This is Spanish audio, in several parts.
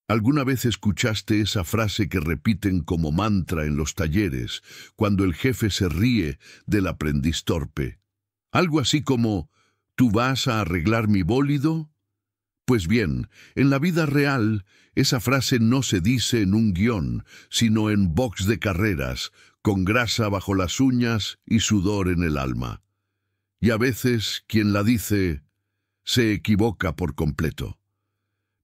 ¿Alguna vez escuchaste esa frase que repiten como mantra en los talleres cuando el jefe se ríe del aprendiz torpe? Algo así como, ¿tú vas a arreglar mi bólido? Pues bien, en la vida real, esa frase no se dice en un guión, sino en box de carreras, con grasa bajo las uñas y sudor en el alma. Y a veces, quien la dice, se equivoca por completo.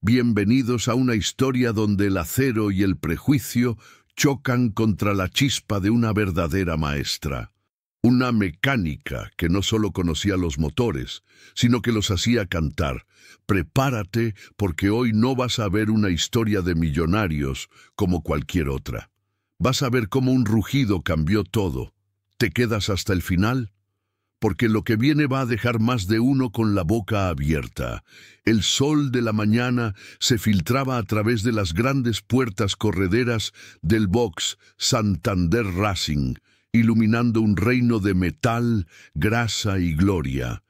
Bienvenidos a una historia donde el acero y el prejuicio chocan contra la chispa de una verdadera maestra. Una mecánica que no solo conocía los motores, sino que los hacía cantar. Prepárate porque hoy no vas a ver una historia de millonarios como cualquier otra. Vas a ver cómo un rugido cambió todo. ¿Te quedas hasta el final? Porque lo que viene va a dejar más de uno con la boca abierta. El sol de la mañana se filtraba a través de las grandes puertas correderas del box Santander Racing, iluminando un reino de metal, grasa y gloria.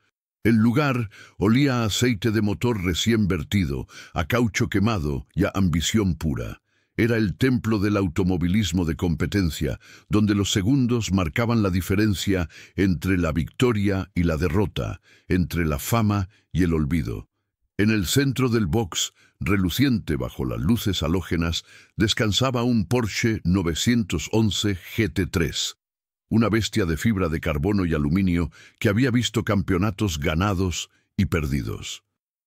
El lugar olía a aceite de motor recién vertido, a caucho quemado y a ambición pura. Era el templo del automovilismo de competencia, donde los segundos marcaban la diferencia entre la victoria y la derrota, entre la fama y el olvido. En el centro del box, reluciente bajo las luces halógenas, descansaba un Porsche 911 GT3, una bestia de fibra de carbono y aluminio que había visto campeonatos ganados y perdidos.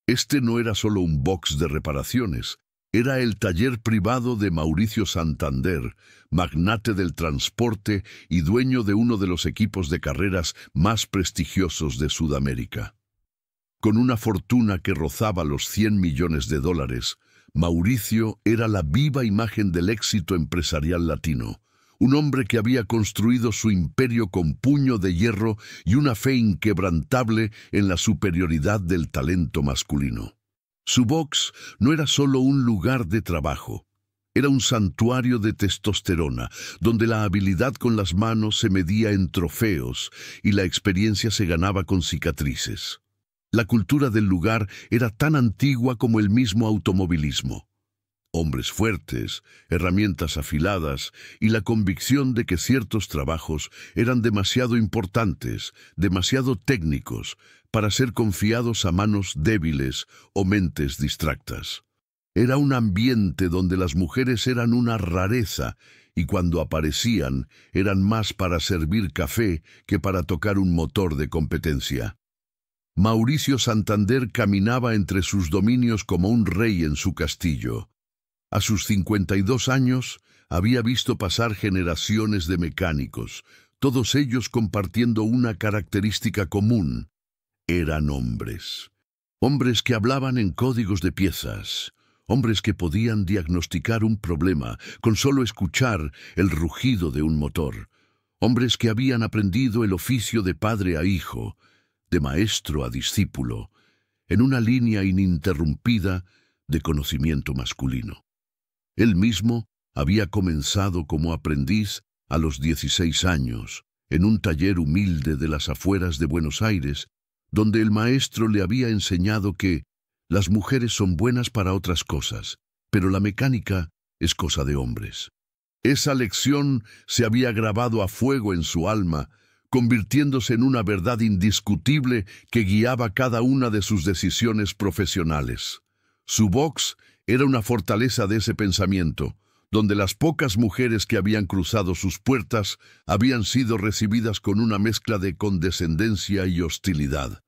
Este no era solo un box de reparaciones, era el taller privado de Mauricio Santander, magnate del transporte y dueño de uno de los equipos de carreras más prestigiosos de Sudamérica. Con una fortuna que rozaba los 100 millones de dólares, Mauricio era la viva imagen del éxito empresarial latino, un hombre que había construido su imperio con puño de hierro y una fe inquebrantable en la superioridad del talento masculino. Su box no era solo un lugar de trabajo, era un santuario de testosterona, donde la habilidad con las manos se medía en trofeos y la experiencia se ganaba con cicatrices. La cultura del lugar era tan antigua como el mismo automovilismo. Hombres fuertes, herramientas afiladas y la convicción de que ciertos trabajos eran demasiado importantes, demasiado técnicos, para ser confiados a manos débiles o mentes distractas. Era un ambiente donde las mujeres eran una rareza y cuando aparecían eran más para servir café que para tocar un motor de competencia. Mauricio Santander caminaba entre sus dominios como un rey en su castillo. A sus 52 años había visto pasar generaciones de mecánicos, todos ellos compartiendo una característica común. Eran hombres. Hombres que hablaban en códigos de piezas. Hombres que podían diagnosticar un problema con solo escuchar el rugido de un motor. Hombres que habían aprendido el oficio de padre a hijo, de maestro a discípulo, en una línea ininterrumpida de conocimiento masculino. Él mismo había comenzado como aprendiz a los 16 años, en un taller humilde de las afueras de Buenos Aires, donde el maestro le había enseñado que las mujeres son buenas para otras cosas, pero la mecánica es cosa de hombres. Esa lección se había grabado a fuego en su alma, convirtiéndose en una verdad indiscutible que guiaba cada una de sus decisiones profesionales. Su box era una fortaleza de ese pensamiento, donde las pocas mujeres que habían cruzado sus puertas habían sido recibidas con una mezcla de condescendencia y hostilidad.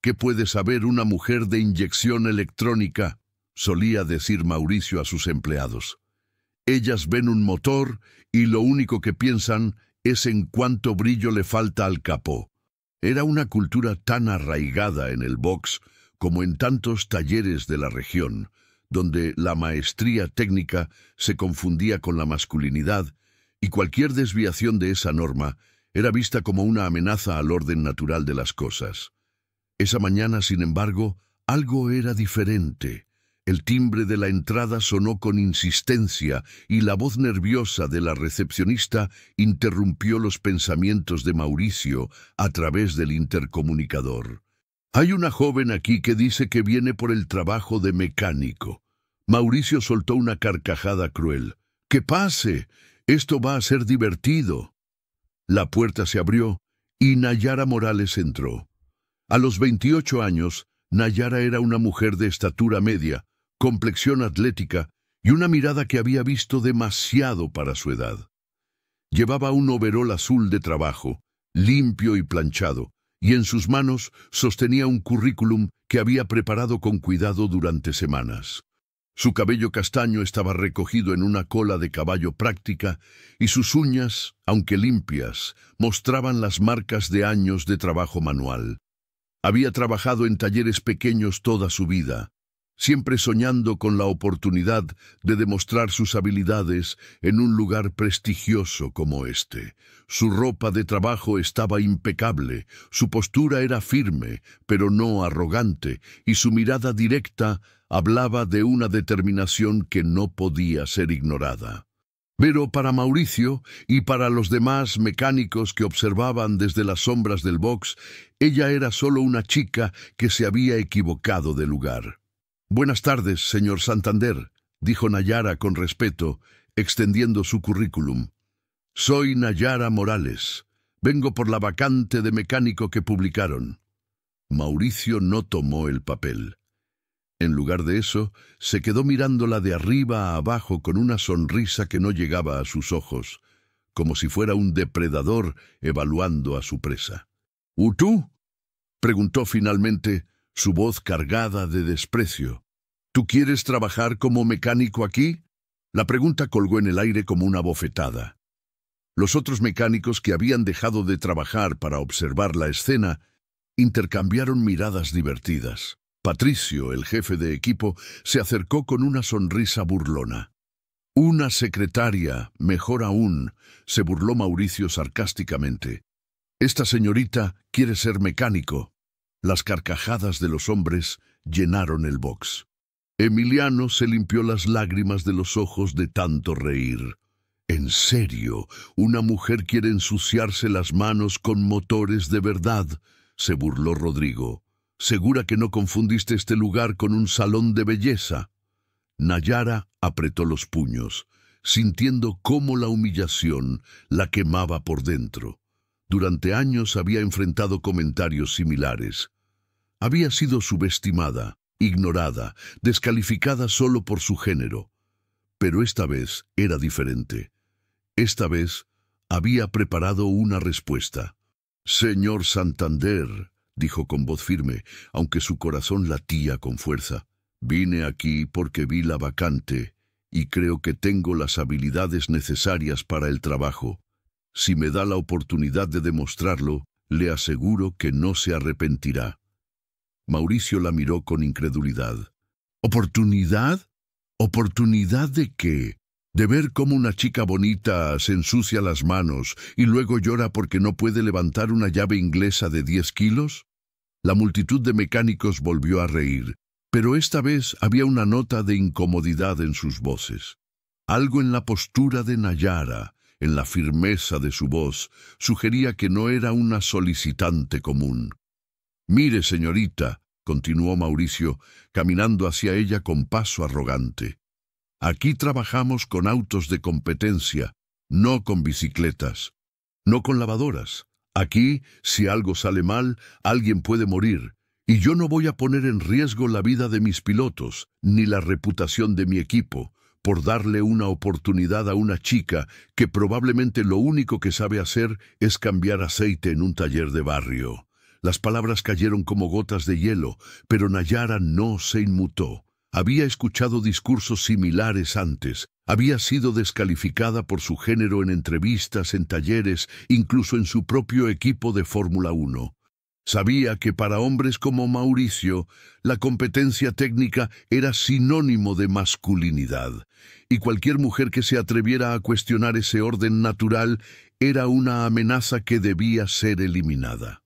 ¿Qué puede saber una mujer de inyección electrónica?, solía decir Mauricio a sus empleados. Ellas ven un motor y lo único que piensan es en cuánto brillo le falta al capó. Era una cultura tan arraigada en el box como en tantos talleres de la región, donde la maestría técnica se confundía con la masculinidad y cualquier desviación de esa norma era vista como una amenaza al orden natural de las cosas. Esa mañana, sin embargo, algo era diferente. El timbre de la entrada sonó con insistencia y la voz nerviosa de la recepcionista interrumpió los pensamientos de Mauricio a través del intercomunicador. «Hay una joven aquí que dice que viene por el trabajo de mecánico. Mauricio soltó una carcajada cruel. ¡Que pase! Esto va a ser divertido. La puerta se abrió y Nayara Morales entró. A los 28 años, Nayara era una mujer de estatura media, complexión atlética y una mirada que había visto demasiado para su edad. Llevaba un overol azul de trabajo, limpio y planchado, y en sus manos sostenía un currículum que había preparado con cuidado durante semanas. Su cabello castaño estaba recogido en una cola de caballo práctica y sus uñas, aunque limpias, mostraban las marcas de años de trabajo manual. Había trabajado en talleres pequeños toda su vida, siempre soñando con la oportunidad de demostrar sus habilidades en un lugar prestigioso como este. Su ropa de trabajo estaba impecable, su postura era firme, pero no arrogante, y su mirada directa hablaba de una determinación que no podía ser ignorada. Pero para Mauricio y para los demás mecánicos que observaban desde las sombras del box, ella era solo una chica que se había equivocado de lugar. «Buenas tardes, señor Santander», dijo Nayara con respeto, extendiendo su currículum. «Soy Nayara Morales. Vengo por la vacante de mecánico que publicaron». Mauricio no tomó el papel. En lugar de eso, se quedó mirándola de arriba a abajo con una sonrisa que no llegaba a sus ojos, como si fuera un depredador evaluando a su presa. «¿Y tú?», preguntó finalmente, su voz cargada de desprecio. «¿Tú quieres trabajar como mecánico aquí?». La pregunta colgó en el aire como una bofetada. Los otros mecánicos que habían dejado de trabajar para observar la escena intercambiaron miradas divertidas. Patricio, el jefe de equipo, se acercó con una sonrisa burlona. «Una secretaria, mejor aún», se burló Mauricio sarcásticamente. «Esta señorita quiere ser mecánico». Las carcajadas de los hombres llenaron el box. Emiliano se limpió las lágrimas de los ojos de tanto reír. «¿En serio? ¿Una mujer quiere ensuciarse las manos con motores de verdad?», se burló Rodrigo. «¿Segura que no confundiste este lugar con un salón de belleza?». Nayara apretó los puños, sintiendo cómo la humillación la quemaba por dentro. Durante años había enfrentado comentarios similares. Había sido subestimada, ignorada, descalificada solo por su género. Pero esta vez era diferente. Esta vez había preparado una respuesta. «Señor Santander», dijo con voz firme, aunque su corazón latía con fuerza, «vine aquí porque vi la vacante y creo que tengo las habilidades necesarias para el trabajo. Si me da la oportunidad de demostrarlo, le aseguro que no se arrepentirá». Mauricio la miró con incredulidad. «¿Oportunidad? ¿Oportunidad de qué? ¿De ver cómo una chica bonita se ensucia las manos y luego llora porque no puede levantar una llave inglesa de 10 kilos? La multitud de mecánicos volvió a reír, pero esta vez había una nota de incomodidad en sus voces. Algo en la postura de Nayara, en la firmeza de su voz, sugería que no era una solicitante común. «Mire, señorita», continuó Mauricio, caminando hacia ella con paso arrogante. «Aquí trabajamos con autos de competencia, no con bicicletas, no con lavadoras. Aquí, si algo sale mal, alguien puede morir, y yo no voy a poner en riesgo la vida de mis pilotos, ni la reputación de mi equipo, por darle una oportunidad a una chica que probablemente lo único que sabe hacer es cambiar aceite en un taller de barrio». Las palabras cayeron como gotas de hielo, pero Nayara no se inmutó. Había escuchado discursos similares antes, había sido descalificada por su género en entrevistas, en talleres, incluso en su propio equipo de Fórmula 1. Sabía que para hombres como Mauricio, la competencia técnica era sinónimo de masculinidad, y cualquier mujer que se atreviera a cuestionar ese orden natural era una amenaza que debía ser eliminada.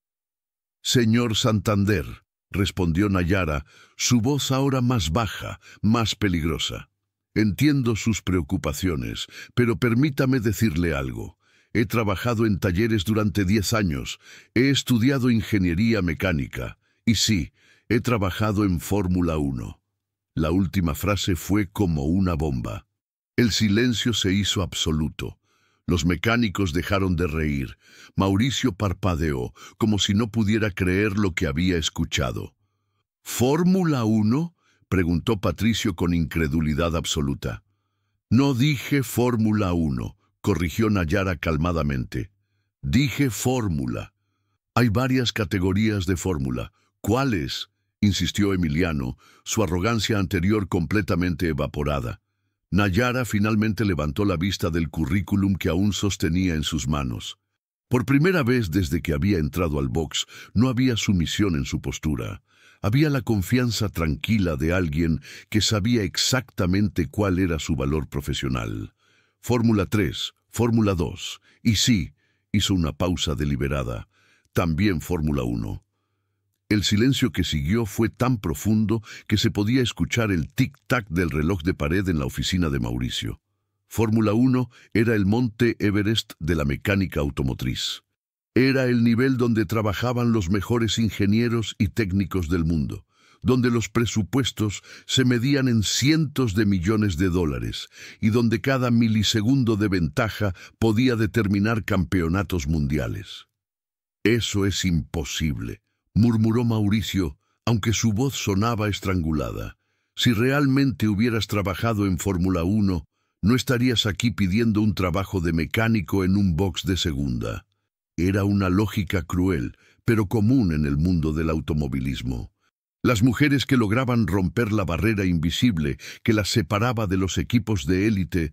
«Señor Santander», respondió Nayara, su voz ahora más baja, más peligrosa. «Entiendo sus preocupaciones, pero permítame decirle algo. He trabajado en talleres durante 10 años, he estudiado ingeniería mecánica, y sí, he trabajado en Fórmula 1. La última frase fue como una bomba. El silencio se hizo absoluto. Los mecánicos dejaron de reír. Mauricio parpadeó, como si no pudiera creer lo que había escuchado. ¿Fórmula 1? Preguntó Patricio con incredulidad absoluta. No dije Fórmula 1, corrigió Nayara calmadamente. Dije fórmula. Hay varias categorías de fórmula. ¿Cuáles? Insistió Emiliano, su arrogancia anterior completamente evaporada. Nayara finalmente levantó la vista del currículum que aún sostenía en sus manos. Por primera vez desde que había entrado al box, no había sumisión en su postura. Había la confianza tranquila de alguien que sabía exactamente cuál era su valor profesional. Fórmula 3, Fórmula 2, y sí, hizo una pausa deliberada, también Fórmula 1. El silencio que siguió fue tan profundo que se podía escuchar el tic-tac del reloj de pared en la oficina de Mauricio. Fórmula 1 era el monte Everest de la mecánica automotriz. Era el nivel donde trabajaban los mejores ingenieros y técnicos del mundo, donde los presupuestos se medían en cientos de millones de dólares y donde cada milisegundo de ventaja podía determinar campeonatos mundiales. «Eso es imposible», murmuró Mauricio, aunque su voz sonaba estrangulada. «Si realmente hubieras trabajado en Fórmula 1, no estarías aquí pidiendo un trabajo de mecánico en un box de segunda». Era una lógica cruel, pero común en el mundo del automovilismo. Las mujeres que lograban romper la barrera invisible que las separaba de los equipos de élite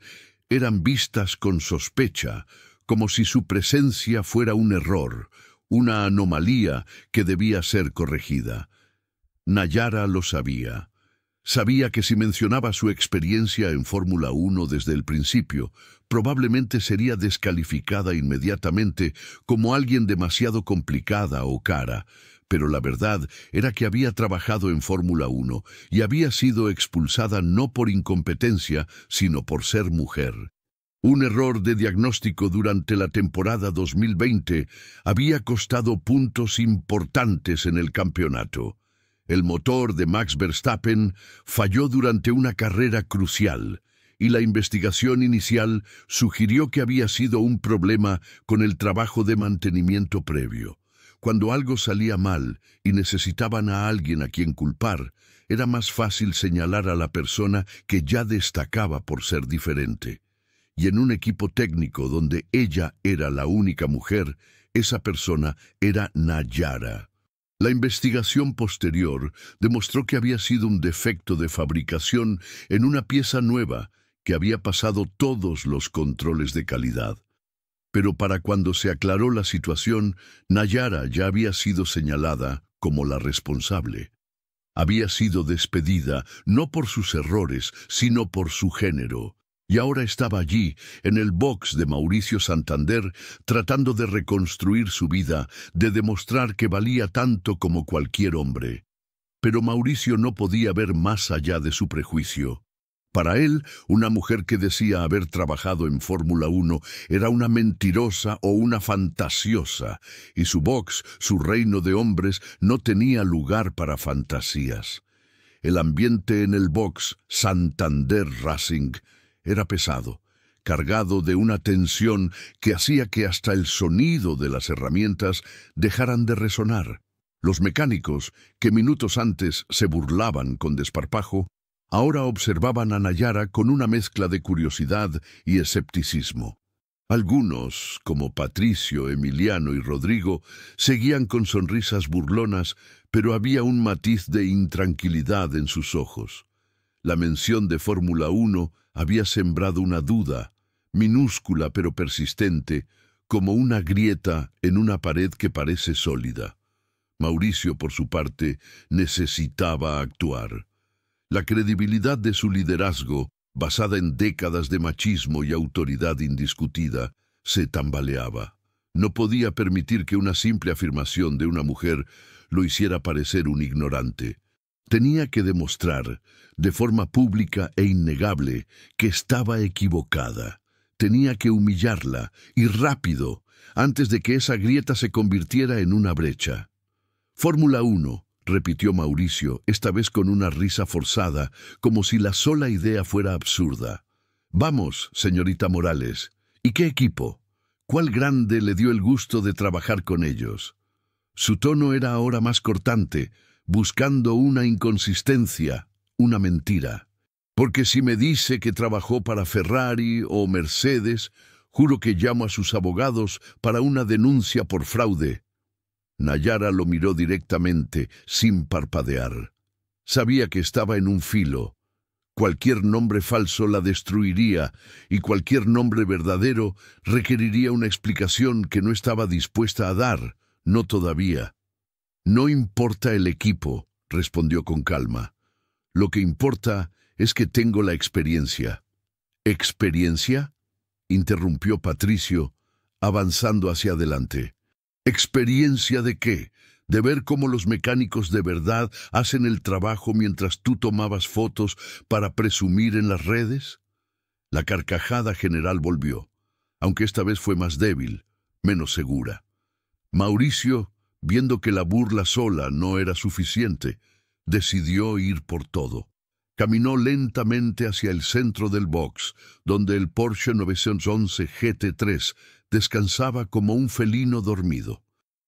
eran vistas con sospecha, como si su presencia fuera un error, una anomalía que debía ser corregida. Nayara lo sabía. Sabía que si mencionaba su experiencia en Fórmula 1 desde el principio, probablemente sería descalificada inmediatamente como alguien demasiado complicada o cara, pero la verdad era que había trabajado en Fórmula 1 y había sido expulsada no por incompetencia, sino por ser mujer. Un error de diagnóstico durante la temporada 2020 había costado puntos importantes en el campeonato. El motor de Max Verstappen falló durante una carrera crucial, y la investigación inicial sugirió que había sido un problema con el trabajo de mantenimiento previo. Cuando algo salía mal y necesitaban a alguien a quien culpar, era más fácil señalar a la persona que ya destacaba por ser diferente. Y en un equipo técnico donde ella era la única mujer, esa persona era Nayara. La investigación posterior demostró que había sido un defecto de fabricación en una pieza nueva que había pasado todos los controles de calidad. Pero para cuando se aclaró la situación, Nayara ya había sido señalada como la responsable. Había sido despedida no por sus errores, sino por su género. Y ahora estaba allí, en el box de Mauricio Santander, tratando de reconstruir su vida, de demostrar que valía tanto como cualquier hombre. Pero Mauricio no podía ver más allá de su prejuicio. Para él, una mujer que decía haber trabajado en Fórmula 1 era una mentirosa o una fantasiosa, y su box, su reino de hombres, no tenía lugar para fantasías. El ambiente en el box Santander Racing era pesado, cargado de una tensión que hacía que hasta el sonido de las herramientas dejaran de resonar. Los mecánicos, que minutos antes se burlaban con desparpajo, ahora observaban a Nayara con una mezcla de curiosidad y escepticismo. Algunos, como Patricio, Emiliano y Rodrigo, seguían con sonrisas burlonas, pero había un matiz de intranquilidad en sus ojos. La mención de Fórmula 1 había sembrado una duda, minúscula pero persistente, como una grieta en una pared que parece sólida. Mauricio, por su parte, necesitaba actuar. La credibilidad de su liderazgo, basada en décadas de machismo y autoridad indiscutida, se tambaleaba. No podía permitir que una simple afirmación de una mujer lo hiciera parecer un ignorante. Tenía que demostrar, de forma pública e innegable, que estaba equivocada. Tenía que humillarla, y rápido, antes de que esa grieta se convirtiera en una brecha. Fórmula 1, repitió Mauricio, esta vez con una risa forzada, como si la sola idea fuera absurda. Vamos, señorita Morales. ¿Y qué equipo? ¿Cuál grande le dio el gusto de trabajar con ellos? Su tono era ahora más cortante, buscando una inconsistencia, una mentira. Porque si me dice que trabajó para Ferrari o Mercedes, juro que llamo a sus abogados para una denuncia por fraude. Nayara lo miró directamente, sin parpadear. Sabía que estaba en un filo. Cualquier nombre falso la destruiría, y cualquier nombre verdadero requeriría una explicación que no estaba dispuesta a dar, no todavía. No importa el equipo, respondió con calma. Lo que importa es que tengo la experiencia. ¿Experiencia?, interrumpió Patricio, avanzando hacia adelante. ¿Experiencia de qué? ¿De ver cómo los mecánicos de verdad hacen el trabajo mientras tú tomabas fotos para presumir en las redes? La carcajada general volvió, aunque esta vez fue más débil, menos segura. Mauricio, viendo que la burla sola no era suficiente, decidió ir por todo. Caminó lentamente hacia el centro del box, donde el Porsche 911 GT3 descansaba como un felino dormido.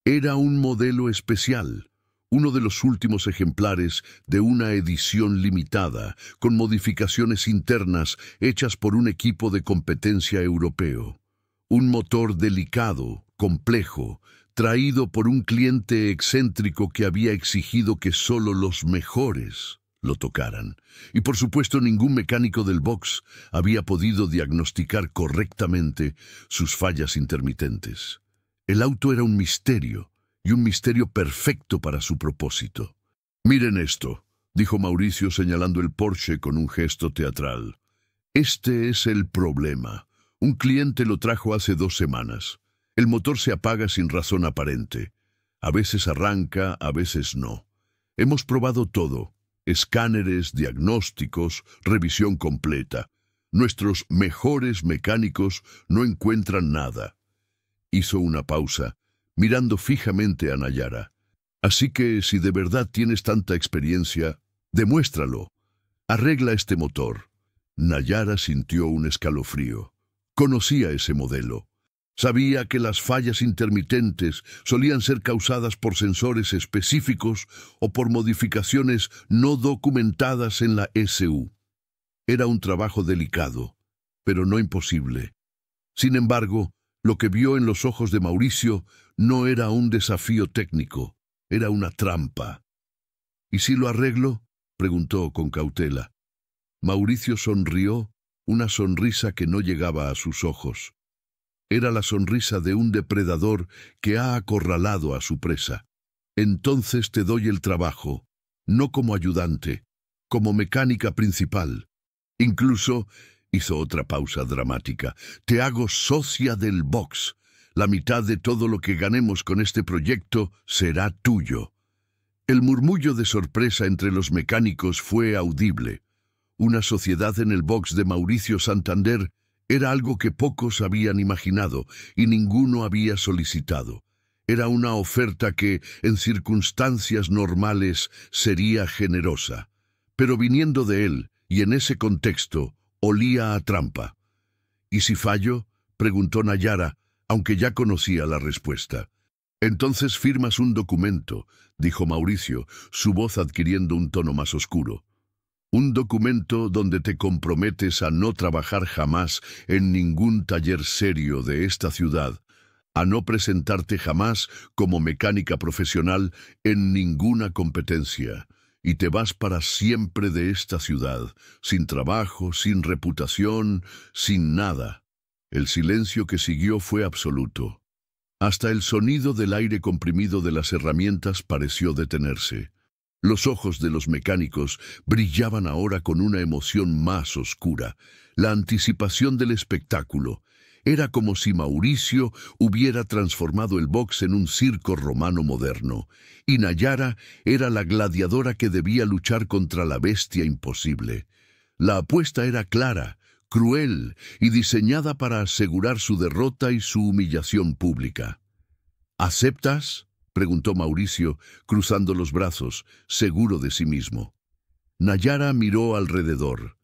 Era un modelo especial, uno de los últimos ejemplares de una edición limitada, con modificaciones internas hechas por un equipo de competencia europeo. Un motor delicado, complejo, traído por un cliente excéntrico que había exigido que solo los mejores lo tocaran. Y por supuesto ningún mecánico del box había podido diagnosticar correctamente sus fallas intermitentes. El auto era un misterio, y un misterio perfecto para su propósito. «Miren esto», dijo Mauricio señalando el Porsche con un gesto teatral. «Este es el problema. Un cliente lo trajo hace 2 semanas. El motor se apaga sin razón aparente. A veces arranca, a veces no. Hemos probado todo. Escáneres, diagnósticos, revisión completa. Nuestros mejores mecánicos no encuentran nada». Hizo una pausa, mirando fijamente a Nayara. «Así que, si de verdad tienes tanta experiencia, demuéstralo. Arregla este motor». Nayara sintió un escalofrío. Conocía ese modelo. Sabía que las fallas intermitentes solían ser causadas por sensores específicos o por modificaciones no documentadas en la SU. Era un trabajo delicado, pero no imposible. Sin embargo, lo que vio en los ojos de Mauricio no era un desafío técnico, era una trampa. «¿Y si lo arreglo?», preguntó con cautela. Mauricio sonrió, una sonrisa que no llegaba a sus ojos. Era la sonrisa de un depredador que ha acorralado a su presa. «Entonces te doy el trabajo, no como ayudante, como mecánica principal. Incluso», hizo otra pausa dramática, «te hago socia del box. La mitad de todo lo que ganemos con este proyecto será tuyo». El murmullo de sorpresa entre los mecánicos fue audible. Una sociedad en el box de Mauricio Santander era algo que pocos habían imaginado y ninguno había solicitado. Era una oferta que, en circunstancias normales, sería generosa. Pero viniendo de él, y en ese contexto, olía a trampa. «¿Y si fallo?», preguntó Nayara, aunque ya conocía la respuesta. «Entonces firmas un documento», dijo Mauricio, su voz adquiriendo un tono más oscuro. «Un documento donde te comprometes a no trabajar jamás en ningún taller serio de esta ciudad, a no presentarte jamás como mecánica profesional en ninguna competencia, y te vas para siempre de esta ciudad, sin trabajo, sin reputación, sin nada». El silencio que siguió fue absoluto. Hasta el sonido del aire comprimido de las herramientas pareció detenerse. Los ojos de los mecánicos brillaban ahora con una emoción más oscura, la anticipación del espectáculo. Era como si Mauricio hubiera transformado el box en un circo romano moderno, y Nayara era la gladiadora que debía luchar contra la bestia imposible. La apuesta era clara, cruel y diseñada para asegurar su derrota y su humillación pública. «¿Aceptas?», preguntó Mauricio, cruzando los brazos, seguro de sí mismo. Nayara miró alrededor.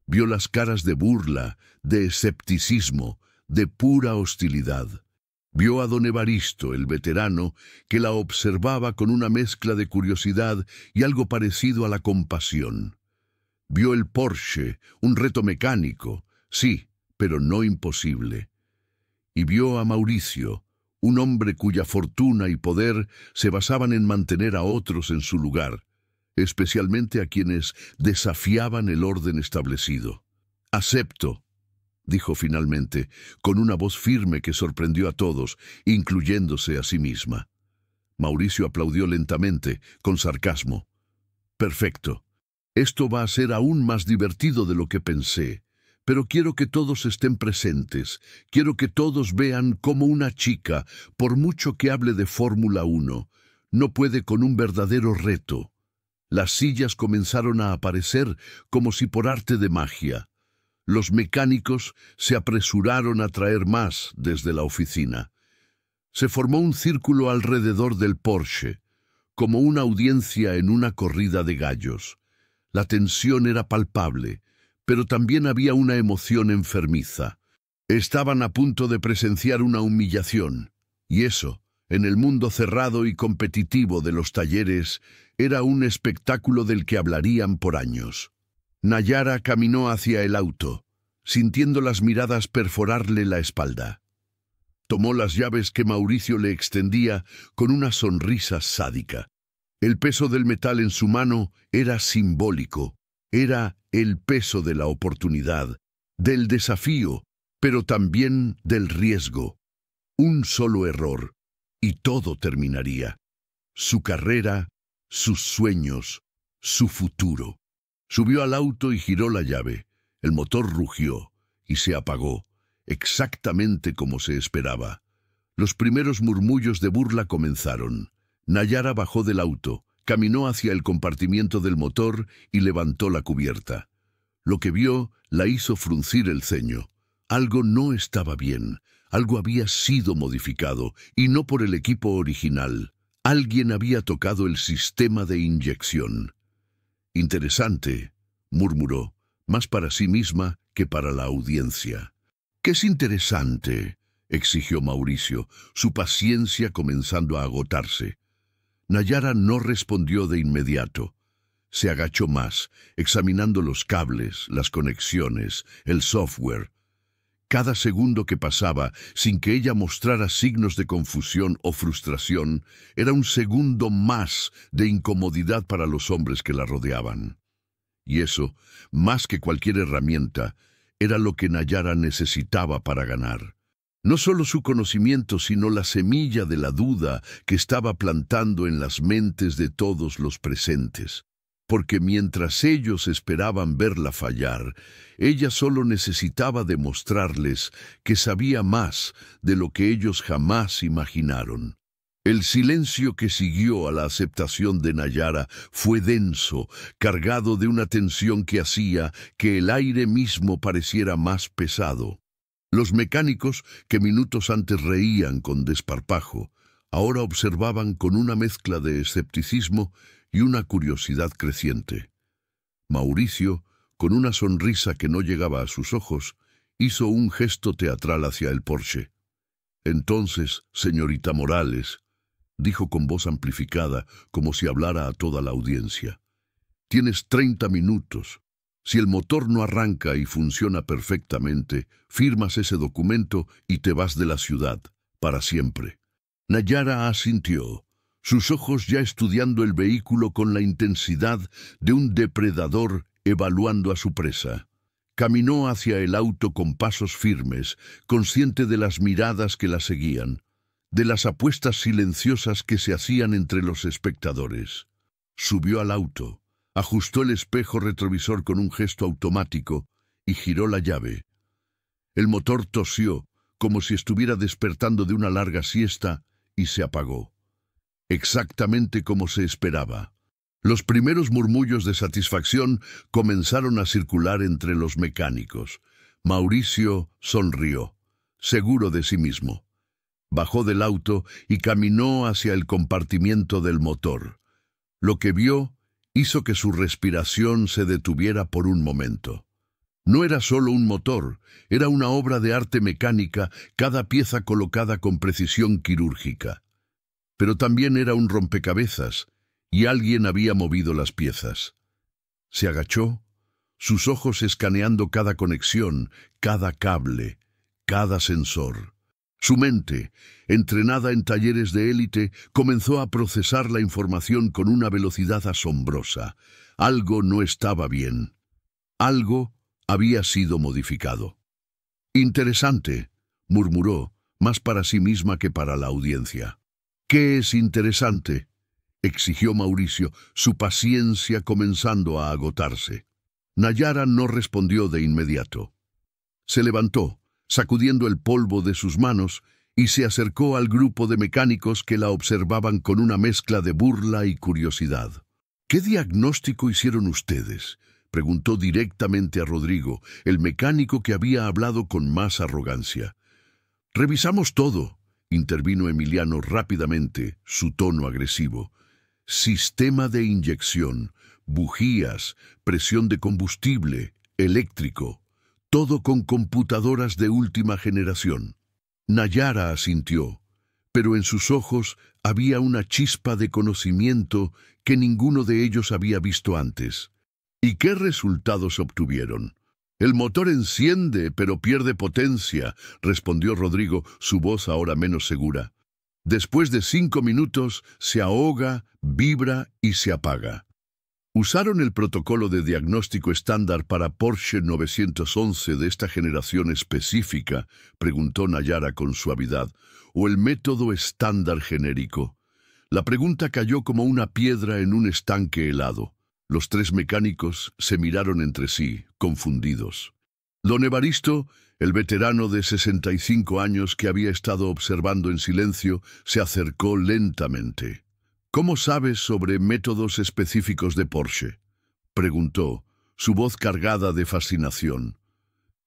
Vio las caras de burla, de escepticismo, de pura hostilidad. Vio a don Evaristo, el veterano, que la observaba con una mezcla de curiosidad y algo parecido a la compasión. Vio el Porsche, un reto mecánico, sí, pero no imposible. Y vio a Mauricio, un hombre cuya fortuna y poder se basaban en mantener a otros en su lugar, especialmente a quienes desafiaban el orden establecido. «Acepto», dijo finalmente, con una voz firme que sorprendió a todos, incluyéndose a sí misma. Mauricio aplaudió lentamente, con sarcasmo. «Perfecto. Esto va a ser aún más divertido de lo que pensé, pero quiero que todos estén presentes, quiero que todos vean cómo una chica, por mucho que hable de Fórmula 1, no puede con un verdadero reto». Las sillas comenzaron a aparecer como si por arte de magia. Los mecánicos se apresuraron a traer más desde la oficina. Se formó un círculo alrededor del Porsche, como una audiencia en una corrida de gallos. La tensión era palpable, pero también había una emoción enfermiza. Estaban a punto de presenciar una humillación, y eso, en el mundo cerrado y competitivo de los talleres, era un espectáculo del que hablarían por años. Nayara caminó hacia el auto, sintiendo las miradas perforarle la espalda. Tomó las llaves que Mauricio le extendía con una sonrisa sádica. El peso del metal en su mano era simbólico, era el peso de la oportunidad, del desafío, pero también del riesgo. Un solo error, y todo terminaría. Su carrera, sus sueños, su futuro. Subió al auto y giró la llave. El motor rugió y se apagó, exactamente como se esperaba. Los primeros murmullos de burla comenzaron. Nayara bajó del auto, caminó hacia el compartimiento del motor y levantó la cubierta. Lo que vio la hizo fruncir el ceño. Algo no estaba bien, algo había sido modificado, y no por el equipo original. Alguien había tocado el sistema de inyección. «Interesante», murmuró, más para sí misma que para la audiencia. «¿Qué es interesante?», exigió Mauricio, su paciencia comenzando a agotarse. Nayara no respondió de inmediato. Se agachó más, examinando los cables, las conexiones, el software. Cada segundo que pasaba, sin que ella mostrara signos de confusión o frustración, era un segundo más de incomodidad para los hombres que la rodeaban. Y eso, más que cualquier herramienta, era lo que Nayara necesitaba para ganar. No solo su conocimiento, sino la semilla de la duda que estaba plantando en las mentes de todos los presentes. Porque mientras ellos esperaban verla fallar, ella solo necesitaba demostrarles que sabía más de lo que ellos jamás imaginaron. El silencio que siguió a la aceptación de Nayara fue denso, cargado de una tensión que hacía que el aire mismo pareciera más pesado. Los mecánicos, que minutos antes reían con desparpajo, ahora observaban con una mezcla de escepticismo y una curiosidad creciente. Mauricio, con una sonrisa que no llegaba a sus ojos, hizo un gesto teatral hacia el Porsche. «Entonces, señorita Morales», dijo con voz amplificada, como si hablara a toda la audiencia, «tienes 30 minutos. Si el motor no arranca y funciona perfectamente, firmas ese documento y te vas de la ciudad, para siempre». Nayara asintió, sus ojos ya estudiando el vehículo con la intensidad de un depredador evaluando a su presa. Caminó hacia el auto con pasos firmes, consciente de las miradas que la seguían, de las apuestas silenciosas que se hacían entre los espectadores. Subió al auto, ajustó el espejo retrovisor con un gesto automático y giró la llave. El motor tosió, como si estuviera despertando de una larga siesta, y se apagó. Exactamente como se esperaba. Los primeros murmullos de satisfacción comenzaron a circular entre los mecánicos. Mauricio sonrió, seguro de sí mismo. Bajó del auto y caminó hacia el compartimiento del motor. Lo que vio hizo que su respiración se detuviera por un momento. No era solo un motor, era una obra de arte mecánica, cada pieza colocada con precisión quirúrgica. Pero también era un rompecabezas, y alguien había movido las piezas. Se agachó, sus ojos escaneando cada conexión, cada cable, cada sensor. Su mente, entrenada en talleres de élite, comenzó a procesar la información con una velocidad asombrosa. Algo no estaba bien. Algo había sido modificado. «Interesante», murmuró, más para sí misma que para la audiencia. «¿Qué es interesante?», exigió Mauricio, su paciencia comenzando a agotarse. Nayara no respondió de inmediato. Se levantó, sacudiendo el polvo de sus manos, y se acercó al grupo de mecánicos que la observaban con una mezcla de burla y curiosidad. «¿Qué diagnóstico hicieron ustedes?», preguntó directamente a Rodrigo, el mecánico que había hablado con más arrogancia. «Revisamos todo», intervino Emiliano rápidamente, su tono agresivo. «Sistema de inyección, bujías, presión de combustible, eléctrico, todo con computadoras de última generación». Nayara asintió, pero en sus ojos había una chispa de conocimiento que ninguno de ellos había visto antes. «¿Y qué resultados obtuvieron?». «El motor enciende, pero pierde potencia», respondió Rodrigo, su voz ahora menos segura. «Después de 5 minutos, se ahoga, vibra y se apaga». «¿Usaron el protocolo de diagnóstico estándar para Porsche 911 de esta generación específica?», preguntó Nayara con suavidad, «o el método estándar genérico». La pregunta cayó como una piedra en un estanque helado. Los tres mecánicos se miraron entre sí, confundidos. Don Evaristo, el veterano de 65 años que había estado observando en silencio, se acercó lentamente. «¿Cómo sabes sobre métodos específicos de Porsche?», preguntó, su voz cargada de fascinación.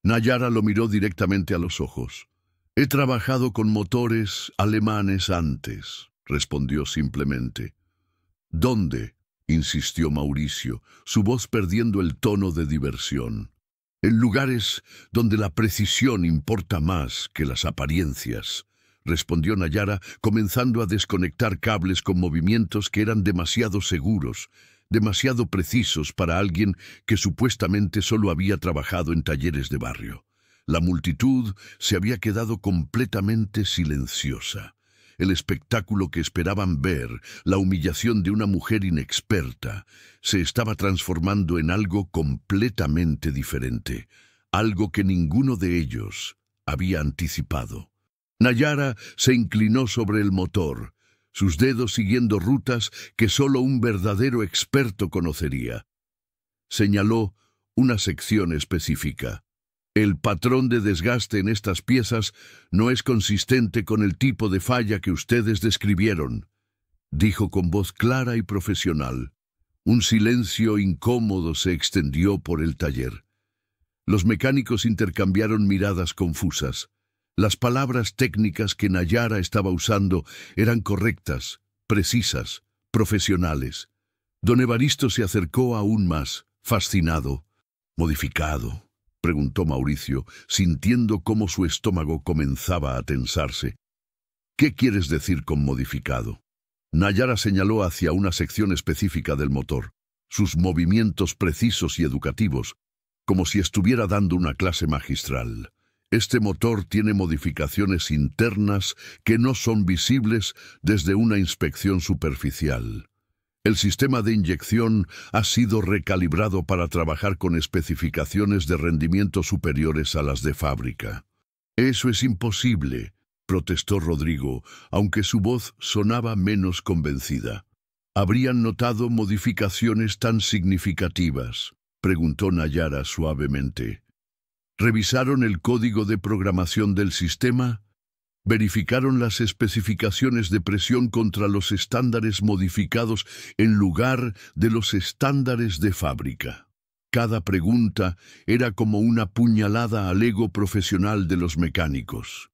Nayara lo miró directamente a los ojos. «He trabajado con motores alemanes antes», respondió simplemente. «¿Dónde?», insistió Mauricio, su voz perdiendo el tono de diversión. «En lugares donde la precisión importa más que las apariencias», respondió Nayara, comenzando a desconectar cables con movimientos que eran demasiado seguros, demasiado precisos para alguien que supuestamente solo había trabajado en talleres de barrio. La multitud se había quedado completamente silenciosa. El espectáculo que esperaban ver, la humillación de una mujer inexperta, se estaba transformando en algo completamente diferente, algo que ninguno de ellos había anticipado. Nayara se inclinó sobre el motor, sus dedos siguiendo rutas que solo un verdadero experto conocería. Señaló una sección específica. «El patrón de desgaste en estas piezas no es consistente con el tipo de falla que ustedes describieron», dijo con voz clara y profesional. Un silencio incómodo se extendió por el taller. Los mecánicos intercambiaron miradas confusas. Las palabras técnicas que Nayara estaba usando eran correctas, precisas, profesionales. Don Evaristo se acercó aún más, fascinado. «¿Modificado?», preguntó Mauricio, sintiendo cómo su estómago comenzaba a tensarse. «¿Qué quieres decir con modificado?». Nayara señaló hacia una sección específica del motor, sus movimientos precisos y educativos, como si estuviera dando una clase magistral. «Este motor tiene modificaciones internas que no son visibles desde una inspección superficial. El sistema de inyección ha sido recalibrado para trabajar con especificaciones de rendimiento superiores a las de fábrica». «Eso es imposible», protestó Rodrigo, aunque su voz sonaba menos convencida. «¿Habrían notado modificaciones tan significativas?», preguntó Nayara suavemente. «¿Revisaron el código de programación del sistema? ¿Verificaron las especificaciones de presión contra los estándares modificados en lugar de los estándares de fábrica?» Cada pregunta era como una puñalada al ego profesional de los mecánicos.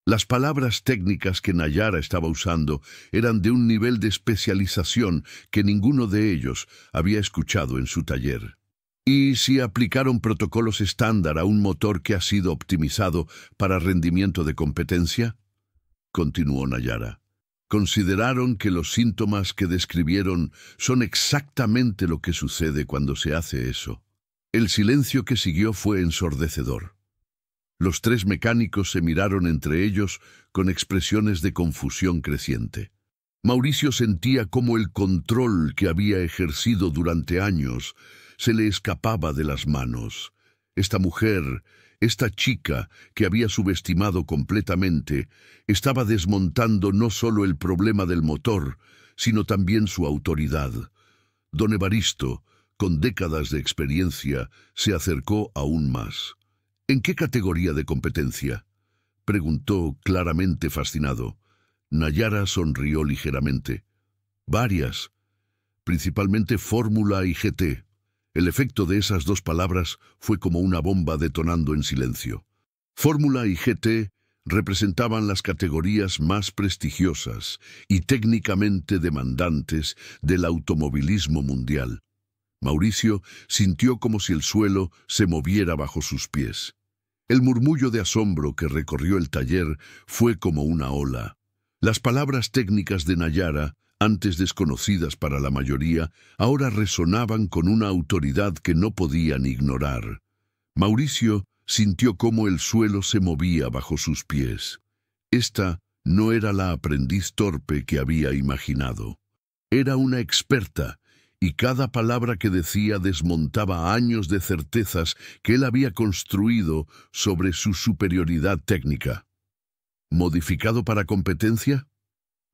Las palabras técnicas que Nayara estaba usando eran de un nivel de especialización que ninguno de ellos había escuchado en su taller. ¿Y si aplicaron protocolos estándar a un motor que ha sido optimizado para rendimiento de competencia? Continuó Nayara. Consideraron que los síntomas que describieron son exactamente lo que sucede cuando se hace eso. El silencio que siguió fue ensordecedor. Los tres mecánicos se miraron entre ellos con expresiones de confusión creciente. Mauricio sentía cómo el control que había ejercido durante años se le escapaba de las manos. Esta mujer, esta chica que había subestimado completamente, estaba desmontando no solo el problema del motor, sino también su autoridad. Don Evaristo, con décadas de experiencia, se acercó aún más. ¿En qué categoría de competencia?, preguntó claramente fascinado. Nayara sonrió ligeramente. Varias, principalmente Fórmula y GT. El efecto de esas dos palabras fue como una bomba detonando en silencio. Fórmula y GT representaban las categorías más prestigiosas y técnicamente demandantes del automovilismo mundial. Mauricio sintió como si el suelo se moviera bajo sus pies. El murmullo de asombro que recorrió el taller fue como una ola. Las palabras técnicas de Nayara, antes desconocidas para la mayoría, ahora resonaban con una autoridad que no podían ignorar. Mauricio sintió cómo el suelo se movía bajo sus pies. Esta no era la aprendiz torpe que había imaginado. Era una experta, y cada palabra que decía desmontaba años de certezas que él había construido sobre su superioridad técnica. ¿Modificado para competencia?,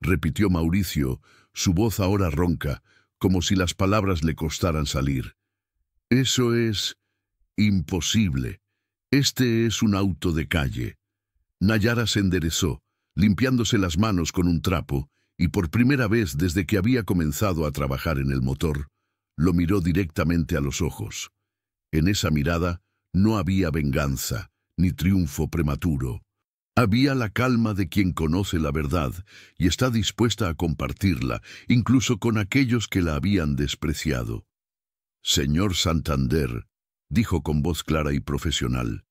repitió Mauricio, su voz ahora ronca, como si las palabras le costaran salir. Eso es imposible. Este es un auto de calle. Nayara se enderezó, limpiándose las manos con un trapo, y por primera vez desde que había comenzado a trabajar en el motor, lo miró directamente a los ojos. En esa mirada no había venganza, ni triunfo prematuro. Había la calma de quien conoce la verdad y está dispuesta a compartirla, incluso con aquellos que la habían despreciado. Señor Santander, dijo con voz clara y profesional,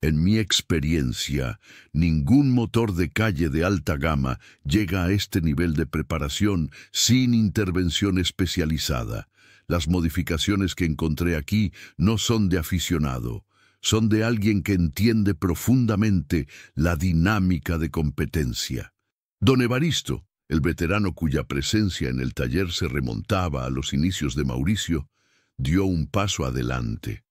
en mi experiencia, ningún motor de calle de alta gama llega a este nivel de preparación sin intervención especializada. Las modificaciones que encontré aquí no son de aficionado, son de alguien que entiende profundamente la dinámica de competencia. Don Evaristo, el veterano cuya presencia en el taller se remontaba a los inicios de Mauricio, dio un paso adelante.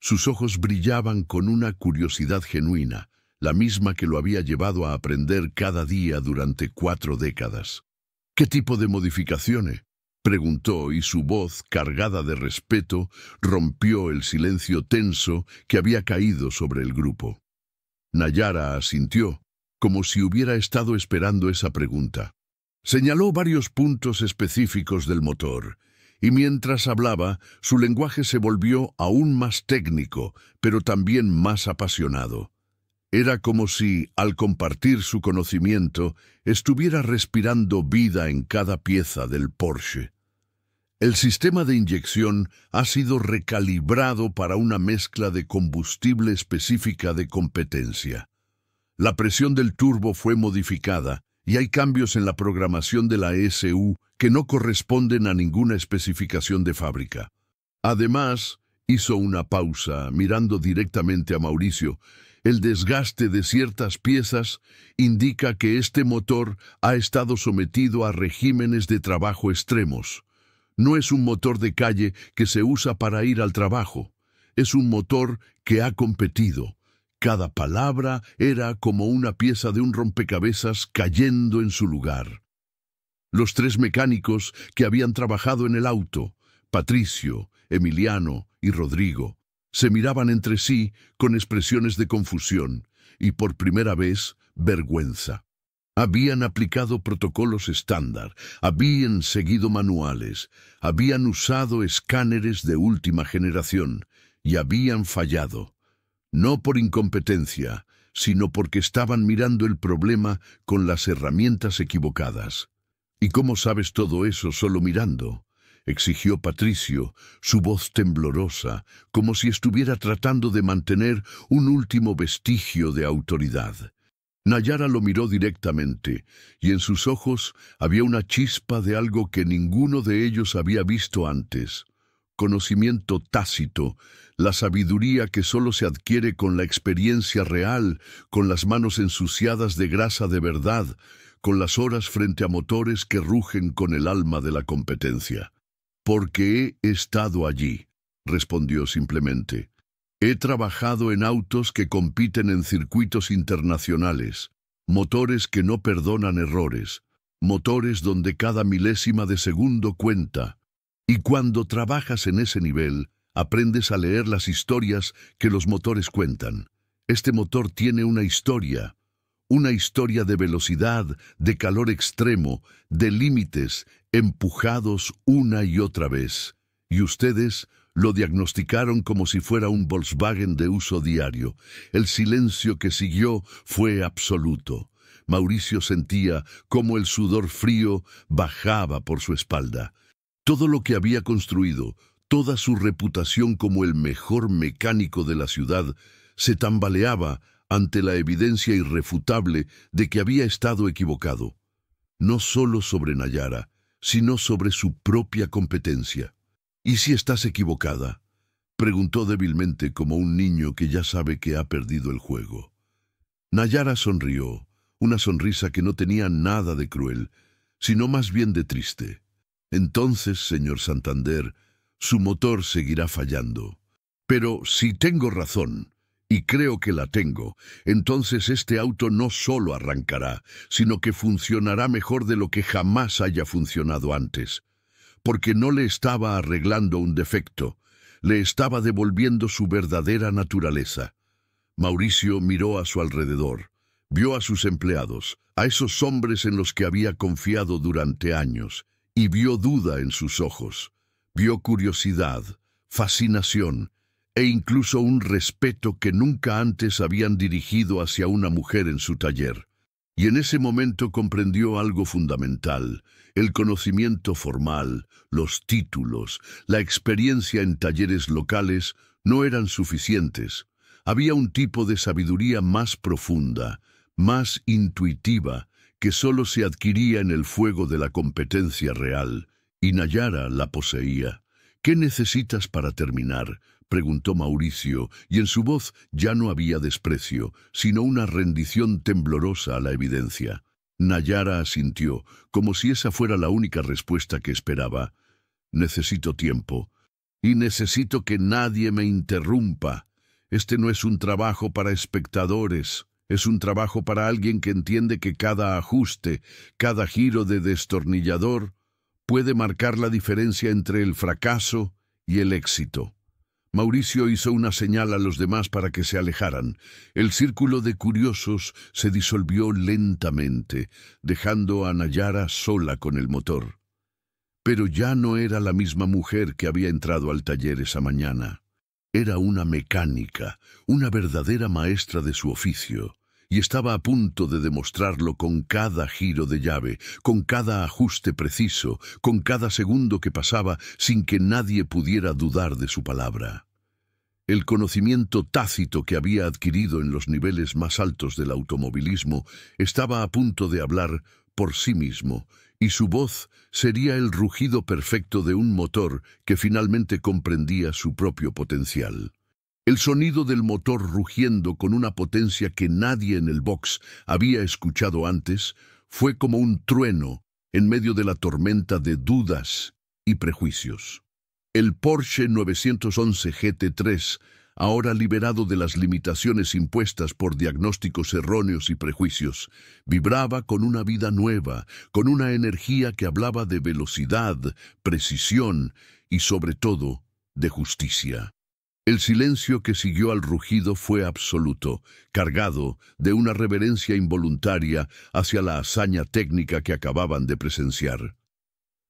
Sus ojos brillaban con una curiosidad genuina, la misma que lo había llevado a aprender cada día durante 4 décadas. ¿Qué tipo de modificaciones?, preguntó, y su voz, cargada de respeto, rompió el silencio tenso que había caído sobre el grupo. Nayara asintió, como si hubiera estado esperando esa pregunta. Señaló varios puntos específicos del motor, y mientras hablaba, su lenguaje se volvió aún más técnico, pero también más apasionado. Era como si, al compartir su conocimiento, estuviera respirando vida en cada pieza del Porsche. El sistema de inyección ha sido recalibrado para una mezcla de combustible específica de competencia. La presión del turbo fue modificada, y hay cambios en la programación de la ESU que no corresponden a ninguna especificación de fábrica. Además, hizo una pausa, mirando directamente a Mauricio. El desgaste de ciertas piezas indica que este motor ha estado sometido a regímenes de trabajo extremos. No es un motor de calle que se usa para ir al trabajo. Es un motor que ha competido. Cada palabra era como una pieza de un rompecabezas cayendo en su lugar. Los 3 mecánicos que habían trabajado en el auto, Patricio, Emiliano y Rodrigo, se miraban entre sí con expresiones de confusión y, por primera vez, vergüenza. Habían aplicado protocolos estándar, habían seguido manuales, habían usado escáneres de última generación y habían fallado. no por incompetencia, sino porque estaban mirando el problema con las herramientas equivocadas. ¿Y cómo sabes todo eso solo mirando?, exigió Patricio, su voz temblorosa, como si estuviera tratando de mantener un último vestigio de autoridad. Nayara lo miró directamente, y en sus ojos había una chispa de algo que ninguno de ellos había visto antes. Conocimiento tácito, la sabiduría que solo se adquiere con la experiencia real, con las manos ensuciadas de grasa de verdad, con las horas frente a motores que rugen con el alma de la competencia. «Porque he estado allí», respondió simplemente. «He trabajado en autos que compiten en circuitos internacionales, motores que no perdonan errores, motores donde cada milésima de segundo cuenta. Y cuando trabajas en ese nivel, aprendes a leer las historias que los motores cuentan. Este motor tiene una historia de velocidad, de calor extremo, de límites, empujados una y otra vez. Y ustedes lo diagnosticaron como si fuera un Volkswagen de uso diario. El silencio que siguió fue absoluto. Mauricio sentía cómo el sudor frío bajaba por su espalda. Todo lo que había construido, toda su reputación como el mejor mecánico de la ciudad, se tambaleaba ante la evidencia irrefutable de que había estado equivocado. No solo sobre Nayara, sino sobre su propia competencia. «¿Y si estás equivocada?», preguntó débilmente como un niño que ya sabe que ha perdido el juego. Nayara sonrió, una sonrisa que no tenía nada de cruel, sino más bien de triste. «Entonces, señor Santander, su motor seguirá fallando. Pero si tengo razón, y creo que la tengo, entonces este auto no solo arrancará, sino que funcionará mejor de lo que jamás haya funcionado antes. Porque no le estaba arreglando un defecto, le estaba devolviendo su verdadera naturaleza». Mauricio miró a su alrededor, vio a sus empleados, a esos hombres en los que había confiado durante años, y vio duda en sus ojos, vio curiosidad, fascinación, e incluso un respeto que nunca antes habían dirigido hacia una mujer en su taller. Y en ese momento comprendió algo fundamental: el conocimiento formal, los títulos, la experiencia en talleres locales no eran suficientes. Había un tipo de sabiduría más profunda, más intuitiva, que solo se adquiría en el fuego de la competencia real, y Nayara la poseía. «¿Qué necesitas para terminar?», preguntó Mauricio, y en su voz ya no había desprecio, sino una rendición temblorosa a la evidencia. Nayara asintió, como si esa fuera la única respuesta que esperaba. «Necesito tiempo, y necesito que nadie me interrumpa. Este no es un trabajo para espectadores, es un trabajo para alguien que entiende que cada ajuste, cada giro de destornillador, puede marcar la diferencia entre el fracaso y el éxito». Mauricio hizo una señal a los demás para que se alejaran. El círculo de curiosos se disolvió lentamente, dejando a Nayara sola con el motor. Pero ya no era la misma mujer que había entrado al taller esa mañana. Era una mecánica, una verdadera maestra de su oficio, y estaba a punto de demostrarlo con cada giro de llave, con cada ajuste preciso, con cada segundo que pasaba sin que nadie pudiera dudar de su palabra. El conocimiento tácito que había adquirido en los niveles más altos del automovilismo estaba a punto de hablar por sí mismo, y su voz sería el rugido perfecto de un motor que finalmente comprendía su propio potencial. El sonido del motor rugiendo con una potencia que nadie en el box había escuchado antes fue como un trueno en medio de la tormenta de dudas y prejuicios. El Porsche 911 GT3, ahora liberado de las limitaciones impuestas por diagnósticos erróneos y prejuicios, vibraba con una vida nueva, con una energía que hablaba de velocidad, precisión y, sobre todo, de justicia. El silencio que siguió al rugido fue absoluto, cargado de una reverencia involuntaria hacia la hazaña técnica que acababan de presenciar.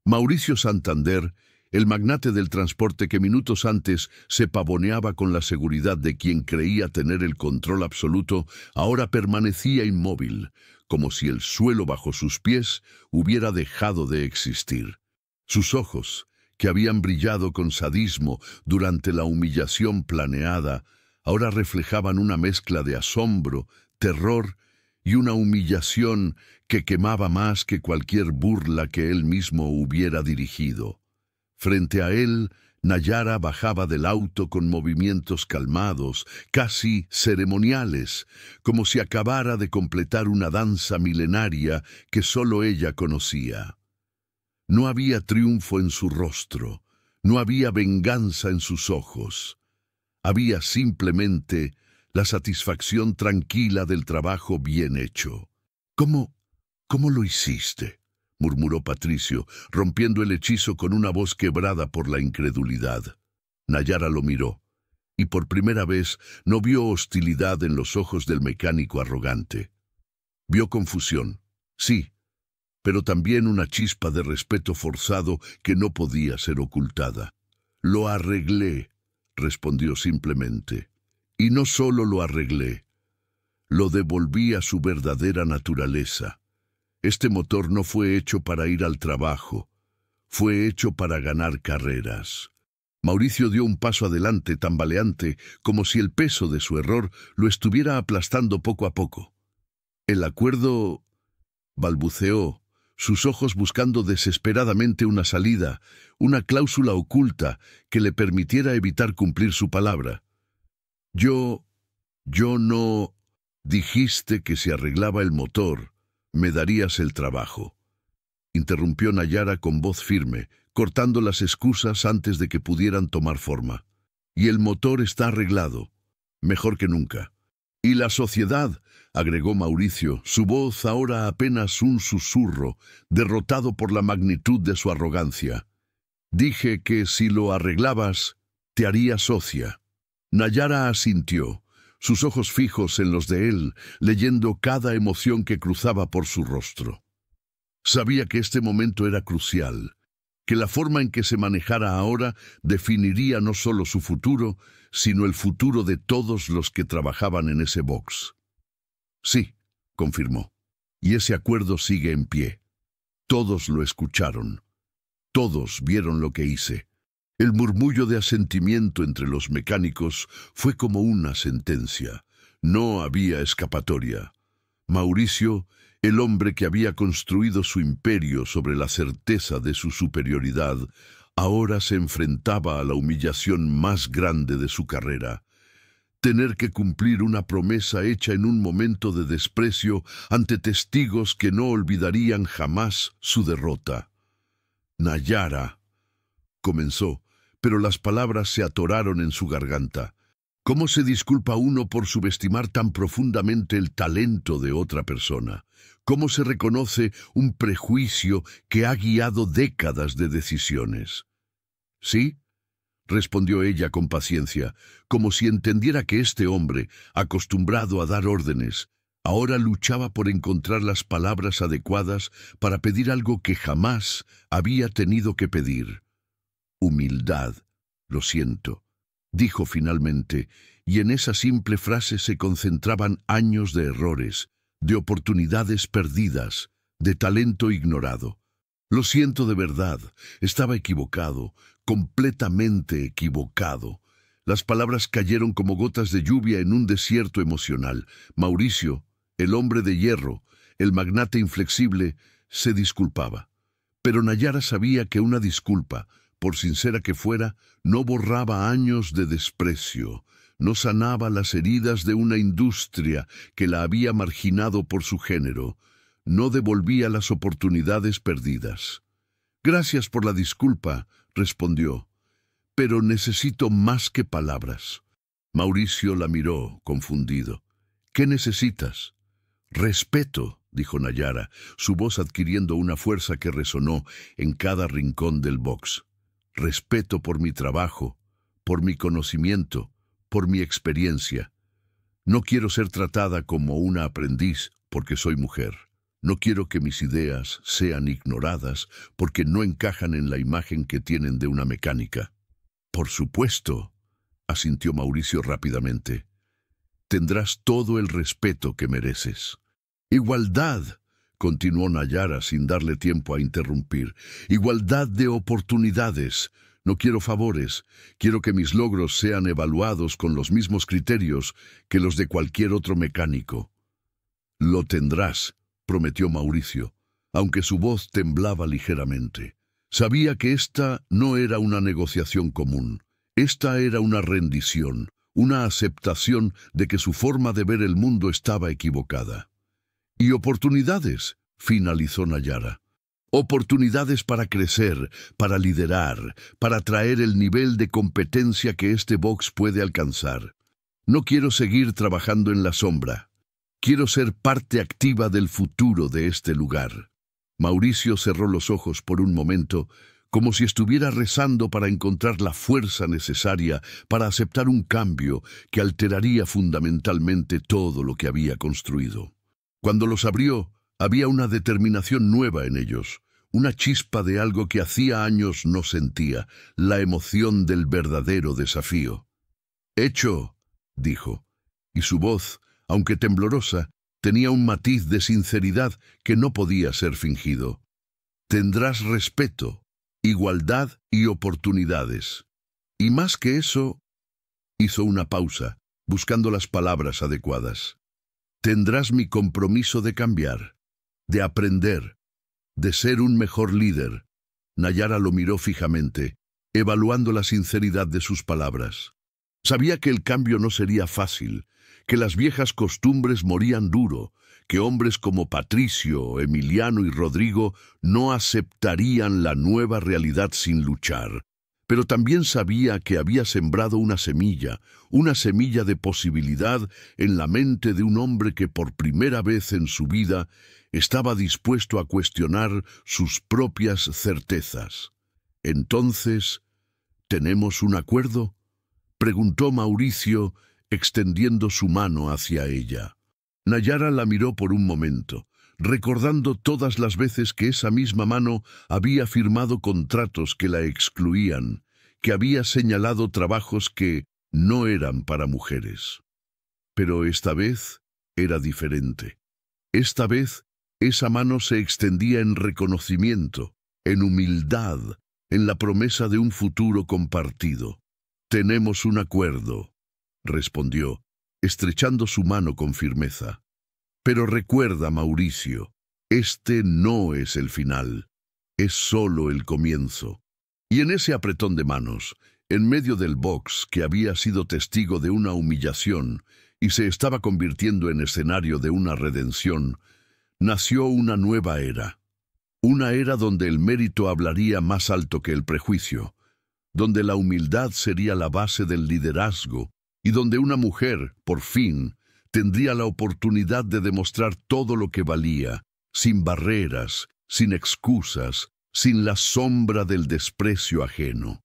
Mauricio Santander el magnate del transporte que minutos antes se pavoneaba con la seguridad de quien creía tener el control absoluto, ahora permanecía inmóvil, como si el suelo bajo sus pies hubiera dejado de existir. Sus ojos, que habían brillado con sadismo durante la humillación planeada, ahora reflejaban una mezcla de asombro, terror y una humillación que quemaba más que cualquier burla que él mismo hubiera dirigido. Frente a él, Nayara bajaba del auto con movimientos calmados, casi ceremoniales, como si acabara de completar una danza milenaria que solo ella conocía. No había triunfo en su rostro, no había venganza en sus ojos. Había simplemente la satisfacción tranquila del trabajo bien hecho. ¿Cómo lo hiciste?, murmuró Patricio, rompiendo el hechizo con una voz quebrada por la incredulidad. Nayara lo miró, y por primera vez no vio hostilidad en los ojos del mecánico arrogante. Vio confusión, sí, pero también una chispa de respeto forzado que no podía ser ocultada. «Lo arreglé», respondió simplemente. «Y no solo lo arreglé, lo devolví a su verdadera naturaleza. Este motor no fue hecho para ir al trabajo, fue hecho para ganar carreras». Mauricio dio un paso adelante, tambaleante, como si el peso de su error lo estuviera aplastando poco a poco. «El acuerdo», balbuceó, sus ojos buscando desesperadamente una salida, una cláusula oculta que le permitiera evitar cumplir su palabra. Yo no... Dijiste que si arreglaba el motor, me darías el trabajo», interrumpió Nayara con voz firme, cortando las excusas antes de que pudieran tomar forma. «Y el motor está arreglado, mejor que nunca. Y la sociedad», agregó Mauricio, su voz ahora apenas un susurro, derrotado por la magnitud de su arrogancia. «Dije que si lo arreglabas, te haría socia». Nayara asintió, sus ojos fijos en los de él, leyendo cada emoción que cruzaba por su rostro. Sabía que este momento era crucial, que la forma en que se manejara ahora definiría no solo su futuro, sino el futuro de todos los que trabajaban en ese box. «Sí», confirmó, «y ese acuerdo sigue en pie. Todos lo escucharon. Todos vieron lo que hice». El murmullo de asentimiento entre los mecánicos fue como una sentencia. No había escapatoria. Mauricio, el hombre que había construido su imperio sobre la certeza de su superioridad, ahora se enfrentaba a la humillación más grande de su carrera. Tener que cumplir una promesa hecha en un momento de desprecio ante testigos que no olvidarían jamás su derrota. «Nayara», comenzó, pero las palabras se atoraron en su garganta. ¿Cómo se disculpa uno por subestimar tan profundamente el talento de otra persona? ¿Cómo se reconoce un prejuicio que ha guiado décadas de decisiones? «¿Sí?», respondió ella con paciencia, como si entendiera que este hombre, acostumbrado a dar órdenes, ahora luchaba por encontrar las palabras adecuadas para pedir algo que jamás había tenido que pedir. «Humildad, lo siento», dijo finalmente, y en esa simple frase se concentraban años de errores, de oportunidades perdidas, de talento ignorado. «Lo siento de verdad, estaba equivocado, completamente equivocado». Las palabras cayeron como gotas de lluvia en un desierto emocional. Mauricio, el hombre de hierro, el magnate inflexible, se disculpaba. Pero Nayara sabía que una disculpa, por sincera que fuera, no borraba años de desprecio, no sanaba las heridas de una industria que la había marginado por su género, no devolvía las oportunidades perdidas. «Gracias por la disculpa», respondió, «pero necesito más que palabras». Mauricio la miró, confundido. «¿Qué necesitas?» «Respeto», dijo Nayara, su voz adquiriendo una fuerza que resonó en cada rincón del box. «Respeto por mi trabajo, por mi conocimiento, por mi experiencia. No quiero ser tratada como una aprendiz porque soy mujer». No quiero que mis ideas sean ignoradas porque no encajan en la imagen que tienen de una mecánica. Por supuesto, asintió Mauricio rápidamente. Tendrás todo el respeto que mereces. Igualdad, continuó Nayara sin darle tiempo a interrumpir. Igualdad de oportunidades. No quiero favores. Quiero que mis logros sean evaluados con los mismos criterios que los de cualquier otro mecánico. Lo tendrás, prometió Mauricio, aunque su voz temblaba ligeramente. Sabía que esta no era una negociación común. Esta era una rendición, una aceptación de que su forma de ver el mundo estaba equivocada. Y oportunidades, finalizó Nayara. Oportunidades para crecer, para liderar, para traer el nivel de competencia que este box puede alcanzar. No quiero seguir trabajando en la sombra. Quiero ser parte activa del futuro de este lugar. Mauricio cerró los ojos por un momento, como si estuviera rezando para encontrar la fuerza necesaria para aceptar un cambio que alteraría fundamentalmente todo lo que había construido. Cuando los abrió, había una determinación nueva en ellos, una chispa de algo que hacía años no sentía, la emoción del verdadero desafío. «Hecho», dijo, y su voz, aunque temblorosa, tenía un matiz de sinceridad que no podía ser fingido. «Tendrás respeto, igualdad y oportunidades. Y más que eso», hizo una pausa, buscando las palabras adecuadas. «Tendrás mi compromiso de cambiar, de aprender, de ser un mejor líder». Nayara lo miró fijamente, evaluando la sinceridad de sus palabras. Sabía que el cambio no sería fácil, que las viejas costumbres morían duro, que hombres como Patricio, Emiliano y Rodrigo no aceptarían la nueva realidad sin luchar. Pero también sabía que había sembrado una semilla de posibilidad en la mente de un hombre que por primera vez en su vida estaba dispuesto a cuestionar sus propias certezas. «Entonces, ¿tenemos un acuerdo?», preguntó Mauricio, extendiendo su mano hacia ella. Nayara la miró por un momento, recordando todas las veces que esa misma mano había firmado contratos que la excluían, que había señalado trabajos que no eran para mujeres. Pero esta vez era diferente. Esta vez esa mano se extendía en reconocimiento, en humildad, en la promesa de un futuro compartido. «Tenemos un acuerdo», respondió, estrechando su mano con firmeza. «Pero recuerda, Mauricio, este no es el final, es solo el comienzo». Y en ese apretón de manos, en medio del box que había sido testigo de una humillación y se estaba convirtiendo en escenario de una redención, nació una nueva era. Una era donde el mérito hablaría más alto que el prejuicio, donde la humildad sería la base del liderazgo y donde una mujer, por fin, tendría la oportunidad de demostrar todo lo que valía, sin barreras, sin excusas, sin la sombra del desprecio ajeno.